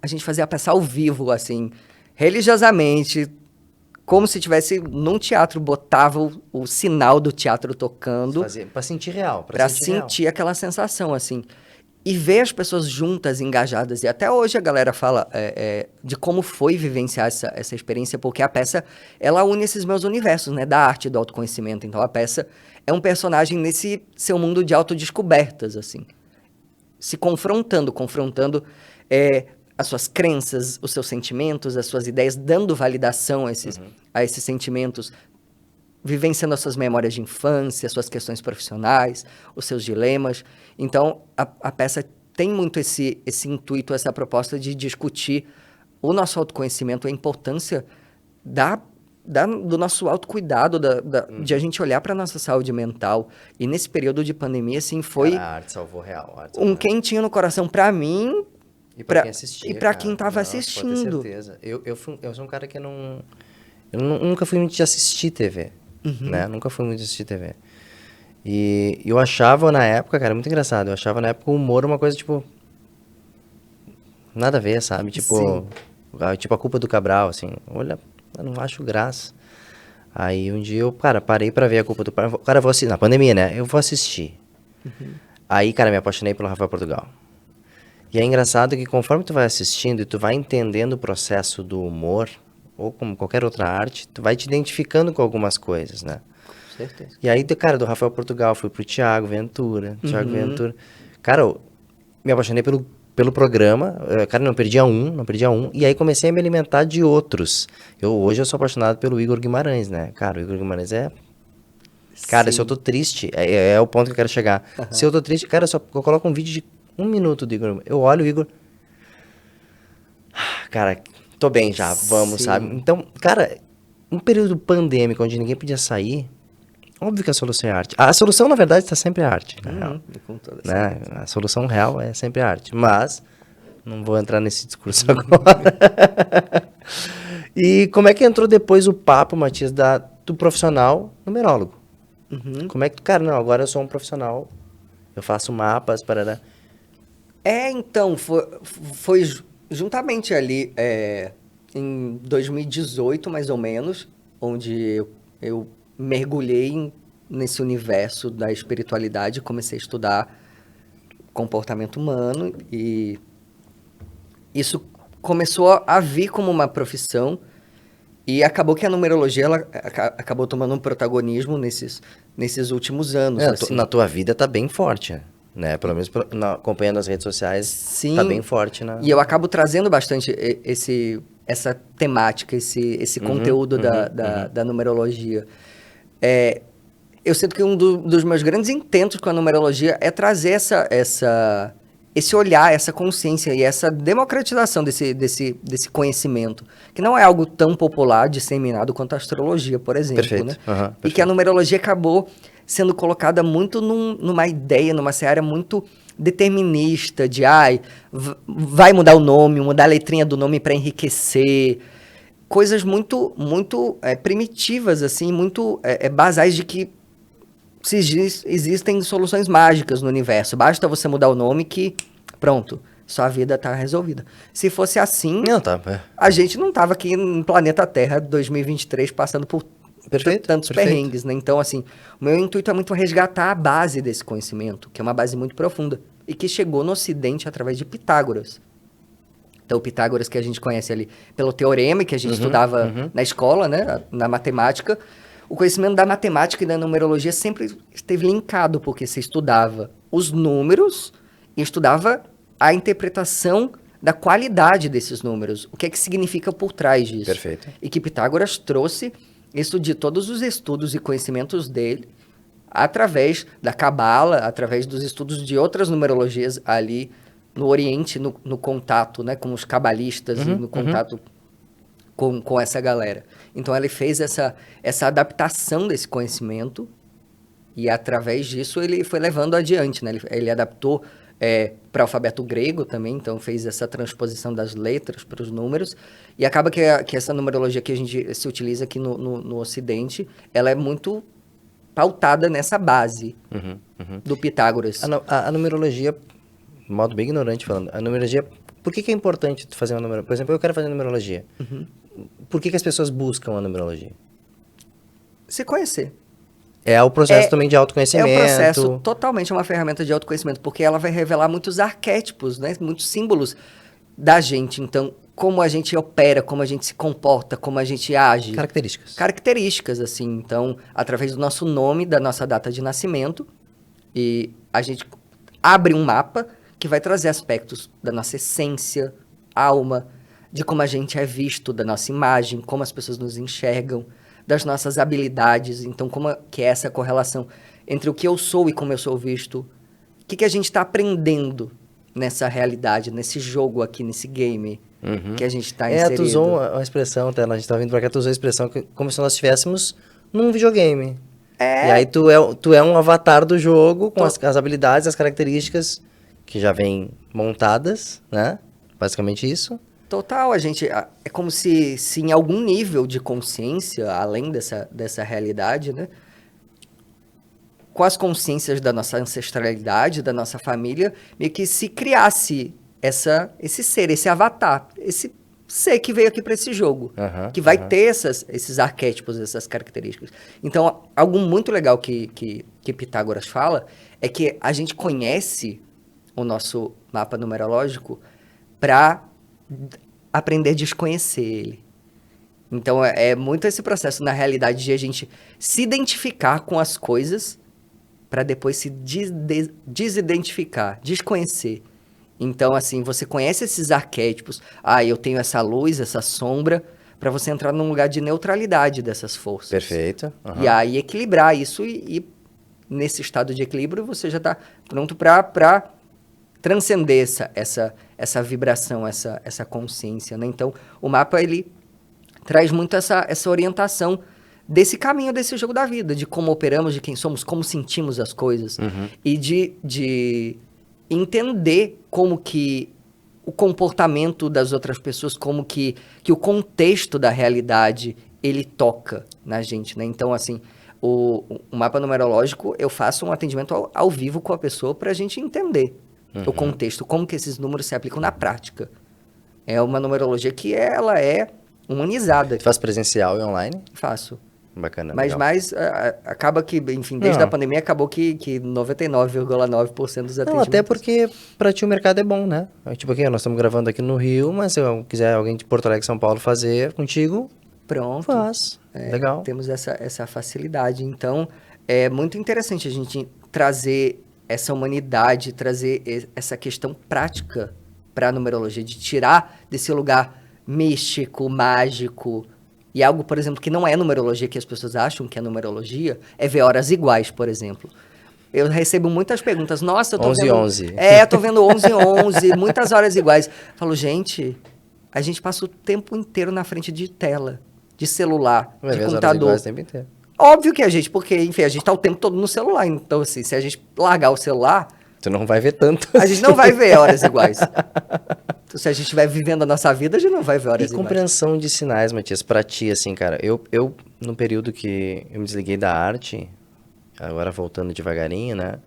a gente fazia a peça ao vivo, assim, religiosamente, como se tivesse num teatro, botava o sinal do teatro tocando. Pra sentir real. Pra sentir aquela sensação, assim. E ver as pessoas juntas, engajadas. E até hoje a galera fala de como foi vivenciar essa experiência, porque a peça, ela une esses meus universos, né? Da arte e do autoconhecimento. Então, a peça é um personagem nesse seu mundo de autodescobertas, assim. Se confrontando as suas crenças, os seus sentimentos, as suas ideias, dando validação a esses sentimentos, vivenciando as suas memórias de infância, as suas questões profissionais, os seus dilemas. Então, a peça tem muito esse intuito, essa proposta de discutir o nosso autoconhecimento, a importância do nosso autocuidado, de a gente olhar para a nossa saúde mental. E nesse período de pandemia, assim, foi Cara, a arte salvou real. quentinho no coração para mim. E pra quem assistia. E pra quem tava assistindo. Pode ter certeza. Eu sou um cara que nunca fui muito de assistir TV. Né? Nunca fui muito de assistir TV. E eu achava na época, cara, muito engraçado. Eu achava na época o humor uma coisa, tipo... Nada a ver, sabe? Tipo a culpa do Cabral, assim. Olha, eu não acho graça. Aí um dia eu, cara, parei pra ver a culpa do... Cara, eu vou assistir. Na pandemia, né? Eu vou assistir. Aí, cara, me apaixonei pelo Rafael Portugal. E é engraçado que conforme tu vai assistindo e tu vai entendendo o processo do humor, ou como qualquer outra arte, tu vai te identificando com algumas coisas, né? Com certeza. E aí, cara, do Rafael Portugal, fui pro Thiago Ventura. Cara, eu me apaixonei pelo programa, cara, não perdia um, e aí comecei a me alimentar de outros. Hoje eu sou apaixonado pelo Igor Guimarães, né? Cara, o Igor Guimarães Cara, se eu tô triste, é o ponto que eu quero chegar. Se eu tô triste, cara, eu coloco um vídeo de 1 minuto do Igor. Eu olho o Igor... Cara, tô bem já, vamos, sabe? Então, cara, um período pandêmico onde ninguém podia sair, óbvio que a solução é arte. A solução, na verdade, está sempre a arte, na real. Com toda Né? A solução real é sempre a arte. Mas, não vou entrar nesse discurso agora. E como é que entrou depois o papo, Matias, do profissional numerólogo? Como é que, cara, não, agora eu sou um profissional, eu faço mapas, parará. Então, foi juntamente ali, em 2018, mais ou menos, onde eu mergulhei nesse universo da espiritualidade, comecei a estudar comportamento humano, e isso começou a vir como uma profissão, e acabou que a numerologia ela acabou tomando um protagonismo nesses últimos anos. Assim. Na tua vida tá bem forte, né? Pelo menos acompanhando as redes sociais, sim, tá bem forte. E eu acabo trazendo bastante essa temática, esse conteúdo da numerologia. Eu sinto que um dos meus grandes intentos com a numerologia é trazer esse olhar, essa consciência e essa democratização desse conhecimento, que não é algo tão popular, disseminado quanto a astrologia, por exemplo. Perfeito. Né? Perfeito. E que a numerologia acabou sendo colocada muito numa ideia, numa seara muito determinista, de vai mudar o nome, mudar a letrinha do nome para enriquecer. Coisas muito, muito primitivas, assim, muito basais de que existem soluções mágicas no universo. Basta você mudar o nome que, pronto, sua vida tá resolvida. Se fosse assim, a gente não tava aqui no planeta Terra 2023 passando por tantos perrengues, né? Então, assim, o meu intuito é muito resgatar a base desse conhecimento, que é uma base muito profunda, e que chegou no Ocidente através de Pitágoras. Então, o Pitágoras que a gente conhece ali pelo teorema, que a gente estudava na escola, né? Na matemática. O conhecimento da matemática e da numerologia sempre esteve linkado, porque você estudava os números e estudava a interpretação da qualidade desses números. O que é que significa por trás disso. Perfeito. E que Pitágoras trouxe isso de todos os estudos e conhecimentos dele, através da Cabala, através dos estudos de outras numerologias ali no Oriente, no contato, né, com os cabalistas e no contato com essa galera. Então ele fez essa adaptação desse conhecimento e através disso ele foi levando adiante, né? Ele adaptou para o alfabeto grego também, então fez essa transposição das letras para os números e acaba que essa numerologia que a gente se utiliza aqui no Ocidente, ela é muito pautada nessa base do Pitágoras. A numerologia, de modo bem ignorante falando, a numerologia, por que é importante tu fazer uma numerologia? Por exemplo, eu quero fazer numerologia. Por que as pessoas buscam a numerologia? Se conhecer. É o processo também de autoconhecimento. É um processo totalmente uma ferramenta de autoconhecimento, porque ela vai revelar muitos arquétipos, né? Muitos símbolos da gente. Então, como a gente opera, como a gente se comporta, como a gente age. Características. Características, assim. Então, através do nosso nome, da nossa data de nascimento, e a gente abre um mapa que vai trazer aspectos da nossa essência, alma, de como a gente é visto, da nossa imagem, como as pessoas nos enxergam, das nossas habilidades. Então, como que é essa correlação entre o que eu sou e como eu sou visto? O que a gente está aprendendo nessa realidade, nesse jogo aqui, nesse game que a gente está inserido? Tu usou uma expressão, a gente está vindo para cá, tu usou a expressão como se nós estivéssemos num videogame. E aí tu é um avatar do jogo com as habilidades, as características que já vêm montadas, né? Basicamente isso. Total, é como se em algum nível de consciência, além dessa realidade, né? Com as consciências da nossa ancestralidade, da nossa família, meio que se criasse esse ser, esse avatar, esse ser que veio aqui para esse jogo, que vai ter esses arquétipos, essas características. Então, algo muito legal que Pitágoras fala é que a gente conhece o nosso mapa numerológico para aprender a desconhecer ele. Então, é muito esse processo, na realidade, de a gente se identificar com as coisas para depois se desidentificar, desconhecer. Então, assim, você conhece esses arquétipos. Eu tenho essa luz, essa sombra, para você entrar num lugar de neutralidade dessas forças. Perfeito. E aí equilibrar isso e nesse estado de equilíbrio você já está pronto para transcender essa vibração, essa consciência, né? Então, o mapa, ele traz muito essa orientação desse caminho, desse jogo da vida, de como operamos, de quem somos, como sentimos as coisas, e de entender como que o comportamento das outras pessoas, como que o contexto da realidade, ele toca na gente, né? Então, assim, o mapa numerológico, eu faço um atendimento ao vivo com a pessoa para a gente entender o contexto, como que esses números se aplicam na prática. É uma numerologia que ela é humanizada. Tu faz presencial e online? Faço. Bacana. Mas acaba que, enfim, desde a pandemia acabou que 99,9% dos atendimentos... Não, até porque pra ti o mercado é bom, né? Tipo aqui, nós estamos gravando aqui no Rio, mas se eu quiser alguém de Porto Alegre, São Paulo fazer contigo, pronto. Faz. Legal. Temos essa facilidade. Então, é muito interessante a gente trazer essa humanidade, trazer essa questão prática para a numerologia, de tirar desse lugar místico, mágico, e algo, por exemplo, que não é numerologia, que as pessoas acham que é numerologia, é ver horas iguais, por exemplo. Eu recebo muitas perguntas. Nossa, eu tô 11. eu tô vendo 11, muitas horas iguais. Falo, gente, a gente passa o tempo inteiro na frente de tela, de celular, Vai de ver computador. as horas iguais o tempo inteiro. Óbvio que porque, enfim, a gente tá o tempo todo no celular. Então, assim, se a gente largar o celular... Tu não vai ver tanto. A gente não vai ver horas iguais. Então, se a gente estiver vivendo a nossa vida, a gente não vai ver horas iguais. E compreensão de sinais, Matias, pra ti, assim, cara. Eu, no período que eu me desliguei da arte, agora voltando devagarinho, né?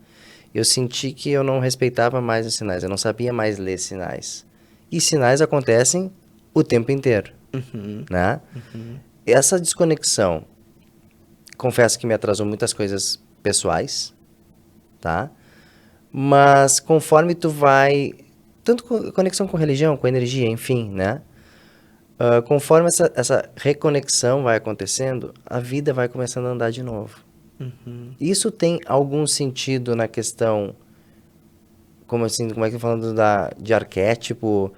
Eu senti que eu não respeitava mais os sinais. Eu não sabia mais ler sinais. E sinais acontecem o tempo inteiro, né? Essa desconexão, confesso que me atrasou muitas coisas pessoais, tá? Mas conforme tu vai... Tanto conexão com religião, com energia, enfim, né? Conforme essa reconexão vai acontecendo, a vida vai começando a andar de novo. Isso tem algum sentido na questão como assim, como é que eu falando de arquétipo,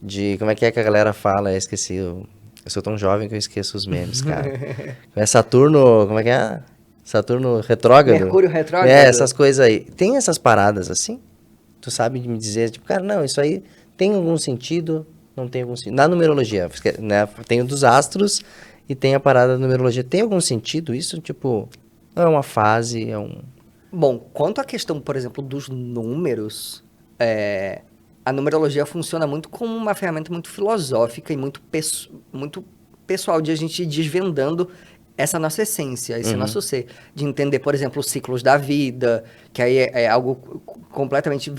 de como é que a galera fala, eu esqueci, eu sou tão jovem que eu esqueço os memes, cara. É Saturno, como é que é? Saturno retrógrado? Mercúrio retrógrado? Essas coisas aí. Tem essas paradas assim? Tu sabe me dizer, tipo, cara, não, isso aí tem algum sentido, não tem algum sentido. Na numerologia, né, tem o dos astros e tem a parada da numerologia. Tem algum sentido isso? Tipo, é uma fase, é um... Bom, quanto à questão, por exemplo, dos números, a numerologia funciona muito como uma ferramenta muito filosófica e muito pessoal de a gente ir desvendando essa nossa essência, esse nosso ser. De entender, por exemplo, os ciclos da vida, que aí é algo completamente...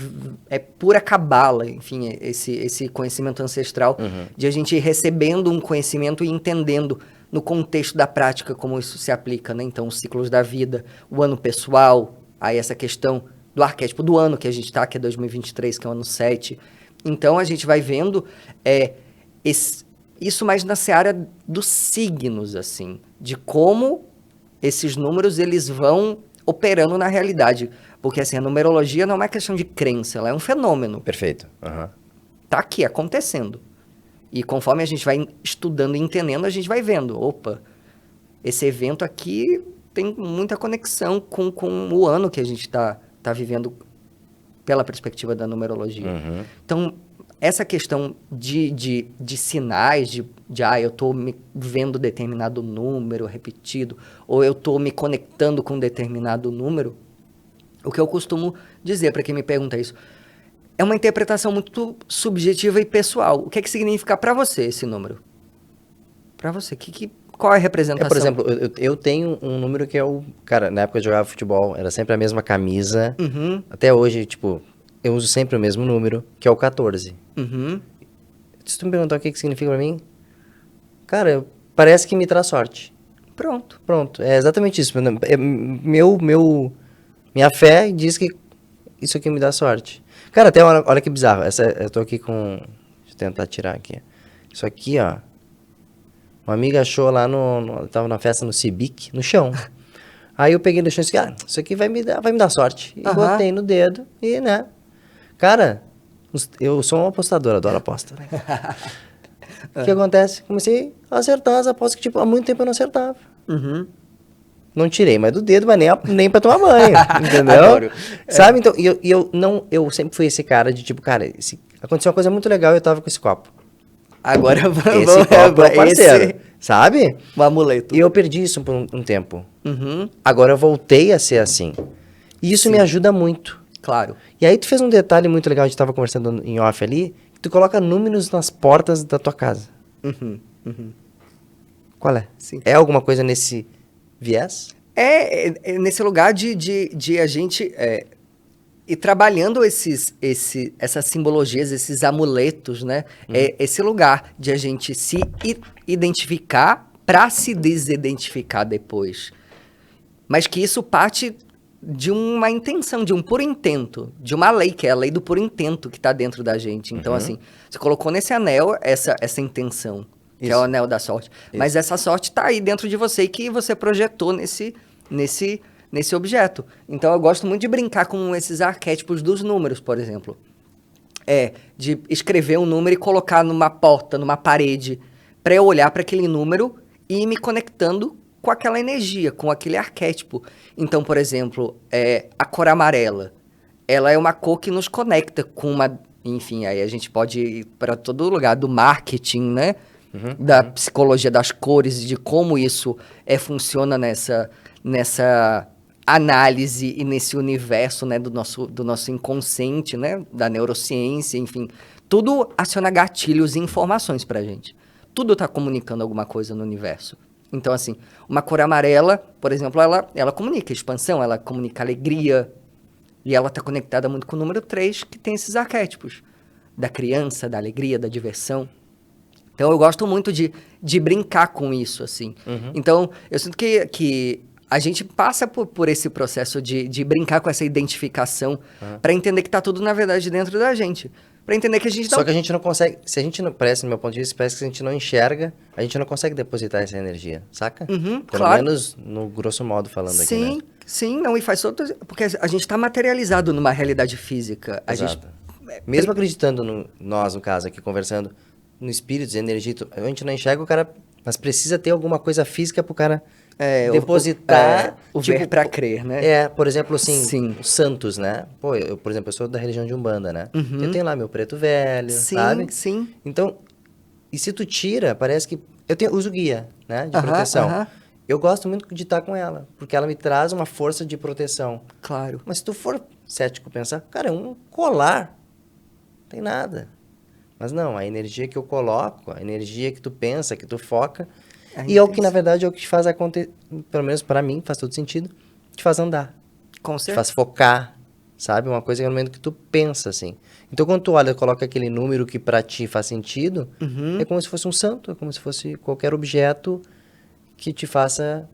É pura cabala, enfim, esse conhecimento ancestral, de a gente ir recebendo um conhecimento e entendendo no contexto da prática como isso se aplica, né? Então, os ciclos da vida, o ano pessoal, aí essa questão do arquétipo do ano que a gente está, que é 2023, que é o ano 7. Então, a gente vai vendo isso mais na seara dos signos, assim, de como esses números eles vão operando na realidade. Porque, assim, a numerologia não é uma questão de crença, ela é um fenômeno. Perfeito. Tá aqui, acontecendo. E conforme a gente vai estudando e entendendo, a gente vai vendo, opa, esse evento aqui tem muita conexão com o ano que a gente tá vivendo pela perspectiva da numerologia. Então, essa questão de sinais, eu tô me vendo determinado número repetido, ou eu tô me conectando com determinado número, o que eu costumo dizer para quem me pergunta isso, é uma interpretação muito subjetiva e pessoal. O que é que significa para você esse número? Para você, qual é a representação? Por exemplo, eu tenho um número que é o... Cara, na época eu jogava futebol, era sempre a mesma camisa. Até hoje, tipo, eu uso sempre o mesmo número, que é o 14. Se tu me perguntar o que significa pra mim, cara, parece que me traz sorte. Pronto, é exatamente isso. Minha fé diz que isso aqui me dá sorte. Cara, até olha que bizarro. Eu tô aqui com... Deixa eu tentar tirar aqui. Isso aqui, ó. Uma amiga achou lá tava na festa no Cibic, no chão. Aí eu peguei no chão e disse, isso aqui vai me dar sorte. E botei no dedo e, né. Cara, eu sou um apostador, adoro aposta. O que acontece? Comecei a acertar as apostas que, tipo, há muito tempo eu não acertava. Não tirei mais do dedo, mas nem pra tomar banho, entendeu? Adoro. Sabe? Então, eu sempre fui esse cara de, tipo, cara, aconteceu uma coisa muito legal e eu tava com esse copo. Agora vamos... Esse copo é o parceiro, sabe? O amuleto. E eu perdi isso por um tempo. Agora eu voltei a ser assim. E isso me ajuda muito. Claro. E aí tu fez um detalhe muito legal, a gente tava conversando em off ali, que tu coloca números nas portas da tua casa. Qual é? Sim. É alguma coisa nesse viés? É nesse lugar de a gente ir trabalhando essas simbologias, esses amuletos, né? É esse lugar de a gente se identificar para se desidentificar depois. Mas que isso parte de uma intenção, de um puro intento, de uma lei, que é a lei do puro intento que está dentro da gente. Então, assim, você colocou nesse anel essa intenção, que é o anel da sorte. Mas essa sorte está aí dentro de você e que você projetou nesse objeto. Então, eu gosto muito de brincar com esses arquétipos dos números, por exemplo. De escrever um número e colocar numa porta, numa parede, para eu olhar para aquele número e ir me conectando com aquela energia, com aquele arquétipo. Então, por exemplo, a cor amarela, ela é uma cor que nos conecta com uma... Enfim, aí a gente pode ir para todo lugar do marketing, né? Da psicologia das cores e de como isso funciona nessa análise e nesse universo, né, do nosso inconsciente, né? Da neurociência, enfim. Tudo aciona gatilhos e informações pra gente. Tudo está comunicando alguma coisa no universo. Então, assim, uma cor amarela, por exemplo, ela comunica expansão, ela comunica alegria, e ela está conectada muito com o número 3, que tem esses arquétipos, da criança, da alegria, da diversão. Então, eu gosto muito de brincar com isso, assim. Então, eu sinto que a gente passa por esse processo de brincar com essa identificação para entender que está tudo, na verdade, dentro da gente. Pra entender que a gente não... Só que a gente não consegue, se a gente não, parece, no meu ponto de vista, parece que se a gente não enxerga, a gente não consegue depositar essa energia, saca? Uhum, Pelo claro. menos no grosso modo falando aqui, Sim, né? sim, não, e faz todo... Porque a gente tá materializado numa realidade física. A gente... Exato. Mesmo acreditando nós, no caso, aqui conversando, no espíritos, energia, a gente não enxerga o cara, mas precisa ter alguma coisa física pro cara depositar. O ver pra crer, né? Por exemplo, assim, Sim. os santos, né? Pô, por exemplo, eu sou da religião de Umbanda, né? Uhum. Eu tenho lá meu preto velho, Sim, sabe? sim. Então, e se tu tira, parece que... uso guia, né? De Aham, proteção. aham. Eu gosto muito de estar com ela, porque ela me traz uma força de proteção. Claro. Mas se tu for cético pensar, cara, é um colar. Não tem nada. Mas não, a energia que eu coloco, a energia que tu pensa, que tu foca, e é o que, na verdade, é o que te faz acontecer, pelo menos pra mim, faz todo sentido, te faz andar, Com te certeza. faz focar, sabe? Uma coisa que é no momento que tu pensa, assim. Então, quando tu olha, coloca aquele número que pra ti faz sentido, é como se fosse um santo, é como se fosse qualquer objeto que te faça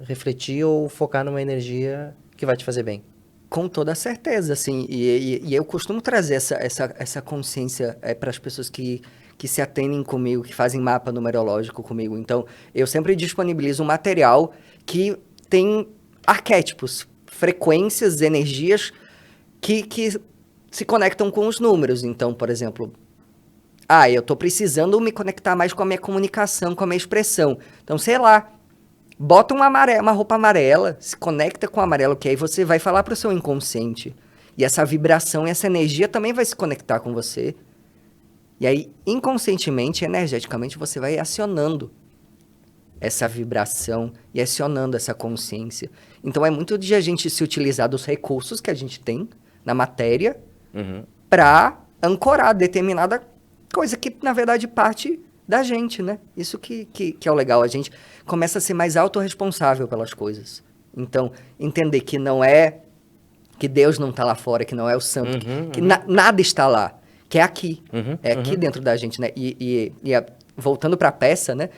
refletir ou focar numa energia que vai te fazer bem. Com toda certeza, assim, e eu costumo trazer essa consciência para as pessoas que se atendem comigo, que fazem mapa numerológico comigo. Então, eu sempre disponibilizo um material que tem arquétipos, frequências, energias que se conectam com os números. Então, por exemplo, eu tô precisando me conectar mais com a minha comunicação, com a minha expressão. Então, sei lá, bota uma roupa amarela, se conecta com o amarelo, que aí você vai falar para o seu inconsciente. E essa vibração e essa energia também vai se conectar com você. E aí, inconscientemente, energeticamente, você vai acionando essa vibração e acionando essa consciência. Então, é muito de a gente se utilizar dos recursos que a gente tem na matéria para ancorar determinada coisa que, na verdade, parte da gente, né? Isso que é o legal. A gente começa a ser mais autorresponsável pelas coisas. Então, entender que não é... que Deus não está lá fora, que não é o santo, que nada está lá, que é aqui. É aqui dentro da gente, né? Voltando para a peça, né?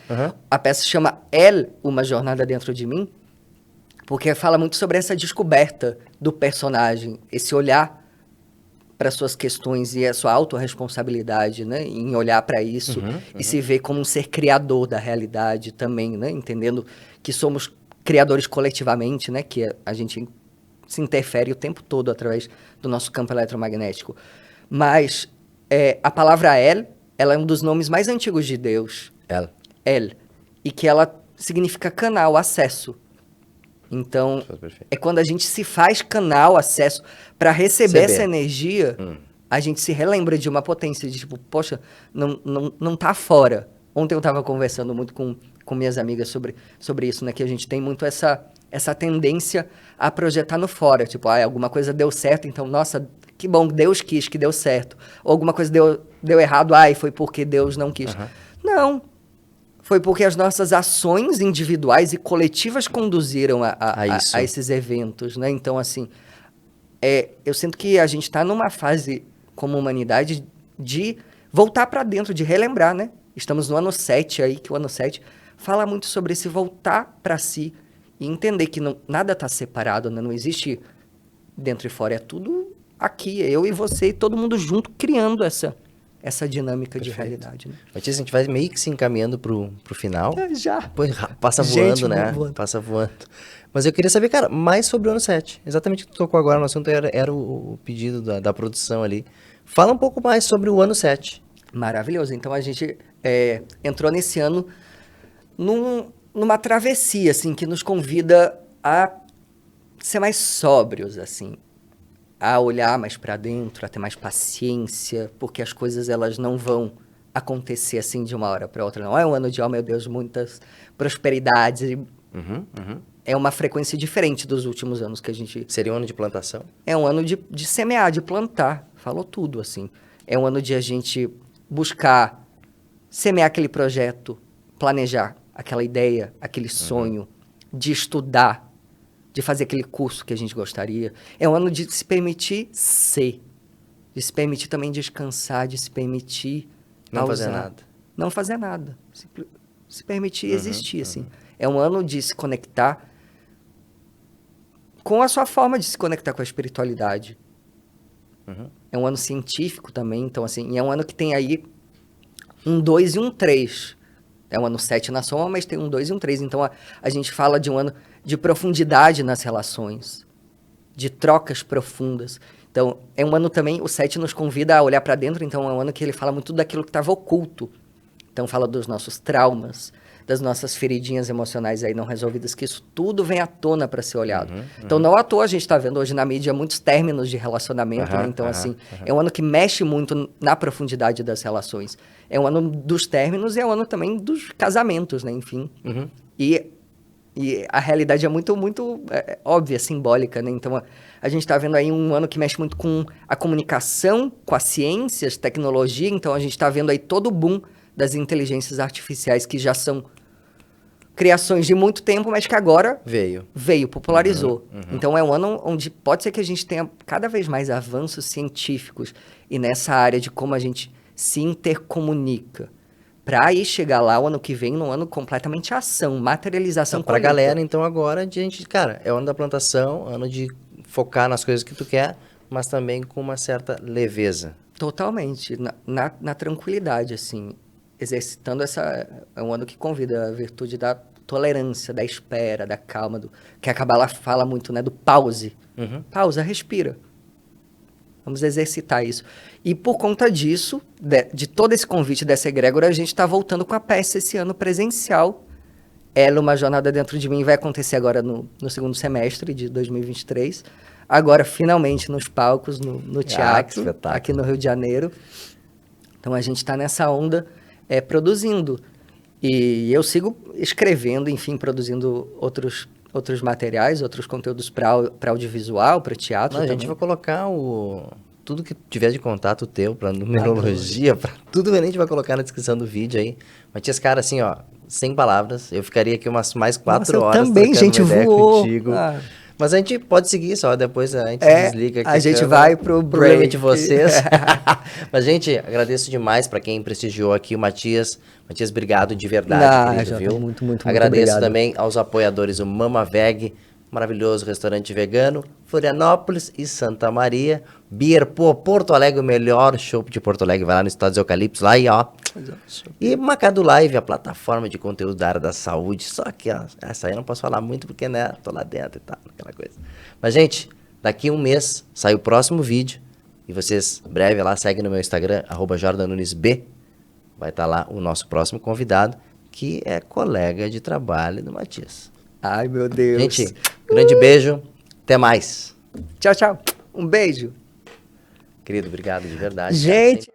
A peça se chama Uma Jornada Dentro de Mim, porque fala muito sobre essa descoberta do personagem, esse olhar para suas questões e a sua autorresponsabilidade, né? Em olhar para isso e se ver como um ser criador da realidade também, né? Entendendo que somos criadores coletivamente, né? Que a gente se interfere o tempo todo através do nosso campo eletromagnético. Mas a palavra ela é um dos nomes mais antigos de Deus. El. E que ela significa canal, acesso. Então, é quando a gente se faz canal, acesso, para receber essa energia, a gente se relembra de uma potência, de tipo, poxa, não tá fora. Ontem eu tava conversando muito com minhas amigas sobre isso, né? Que a gente tem muito essa tendência a projetar no fora. Tipo, alguma coisa deu certo, então, nossa, que bom, Deus quis que deu certo. Ou alguma coisa deu errado, foi porque Deus não quis. Não. Foi porque as nossas ações individuais e coletivas conduziram a esses eventos, né? Então, assim, eu sinto que a gente está numa fase, como humanidade, de voltar para dentro, de relembrar, né? Estamos no ano 7 aí, que o ano 7 fala muito sobre esse voltar para si e entender que nada está separado, né? Não existe dentro e fora, é tudo aqui, eu e você, e todo mundo junto, criando essa dinâmica de realidade, né? Matias, a gente vai meio que se encaminhando pro final. Já. Depois passa voando, né? Voando. Passa voando. Mas eu queria saber, cara, mais sobre o ano 7. Exatamente o que tu tocou agora no assunto era o pedido da produção ali. Fala um pouco mais sobre o ano 7. Maravilhoso. Então, a gente entrou nesse ano numa travessia, assim, que nos convida a ser mais sóbrios, assim, a olhar mais para dentro, a ter mais paciência, porque as coisas elas não vão acontecer assim de uma hora para outra. Não é um ano de, meu Deus, muitas prosperidades. É uma frequência diferente dos últimos anos que a gente... Seria um ano de plantação? É um ano de semear, de plantar. Falou tudo, assim. É um ano de a gente buscar semear aquele projeto, planejar aquela ideia, aquele sonho, de estudar, de fazer aquele curso que a gente gostaria. É um ano de se permitir ser. De se permitir também descansar, de se permitir não fazer nada. Não fazer nada. Se permitir existir, assim. É um ano de se conectar com a sua forma de se conectar com a espiritualidade. É um ano científico também, então assim, e é um ano que tem aí um 2 e um 3. É um ano 7 na soma, mas tem um 2 e um 3. Então a gente fala de um ano de profundidade nas relações, de trocas profundas. Então é um ano também, o 7 nos convida a olhar para dentro, então é um ano que ele fala muito daquilo que estava oculto. Então fala dos nossos traumas, das nossas feridinhas emocionais aí não resolvidas, que isso tudo vem à tona para ser olhado. Então não à toa a gente está vendo hoje na mídia muitos términos de relacionamento, né? Então assim, é um ano que mexe muito na profundidade das relações. É um ano dos términos e é um ano também dos casamentos, né? Enfim. E a realidade é muito, muito óbvia, simbólica, né? Então a gente está vendo aí um ano que mexe muito com a comunicação, com as ciências, tecnologia. Então a gente está vendo aí todo o boom das inteligências artificiais que já são criações de muito tempo, mas que agora veio, popularizou. Então é um ano onde pode ser que a gente tenha cada vez mais avanços científicos e nessa área de como a gente se intercomunica. Para aí chegar lá o ano que vem, num ano completamente ação, materialização. Pra galera, então agora, a gente, cara, é o ano da plantação, ano de focar nas coisas que tu quer, mas também com uma certa leveza. Totalmente, na tranquilidade, assim. Exercitando essa... É um ano que convida a virtude da tolerância, da espera, da calma, que a Kabbalah fala muito, né? Do pause. Pausa, respira. Vamos exercitar isso. E por conta disso, de todo esse convite dessa egrégora, a gente está voltando com a peça esse ano presencial. Ela, Uma Jornada Dentro de Mim, vai acontecer agora no segundo semestre de 2023. Agora, finalmente, nos palcos, no teatro, aqui no Rio de Janeiro. Então, a gente está nessa onda produzindo. E eu sigo escrevendo, enfim, produzindo outros materiais, outros conteúdos para audiovisual, para teatro. A gente vai colocar tudo que tiver de contato teu, para numerologia, para tudo a gente vai colocar na descrição do vídeo aí. Matias, cara, assim, ó, sem palavras, eu ficaria aqui umas mais 4 horas também, gente, voou. Contigo. Mas a gente pode seguir só, depois a gente desliga aqui. A gente vai pro problema de vocês. Mas, gente, agradeço demais para quem prestigiou aqui o Matias. Matias, obrigado de verdade, querido, viu? Muito agradeço obrigado. Também aos apoiadores, o Mama Veg, maravilhoso restaurante vegano, Florianópolis e Santa Maria, Beer Porto Alegre, o melhor chopp de Porto Alegre, vai lá no Estados Eucaliptos, lá e ó. E Macadu Live, a plataforma de conteúdo da área da saúde, só que ó, essa aí eu não posso falar muito porque, né, tô lá dentro e tal, aquela coisa. Mas, gente, daqui 1 mês sai o próximo vídeo e vocês, breve lá, seguem no meu Instagram, @jordanunesb, vai estar lá o nosso próximo convidado, que é colega de trabalho do Matias. Ai, meu Deus. Gente, grande beijo. Até mais. Tchau, tchau. Um beijo. Querido, obrigado de verdade. Gente...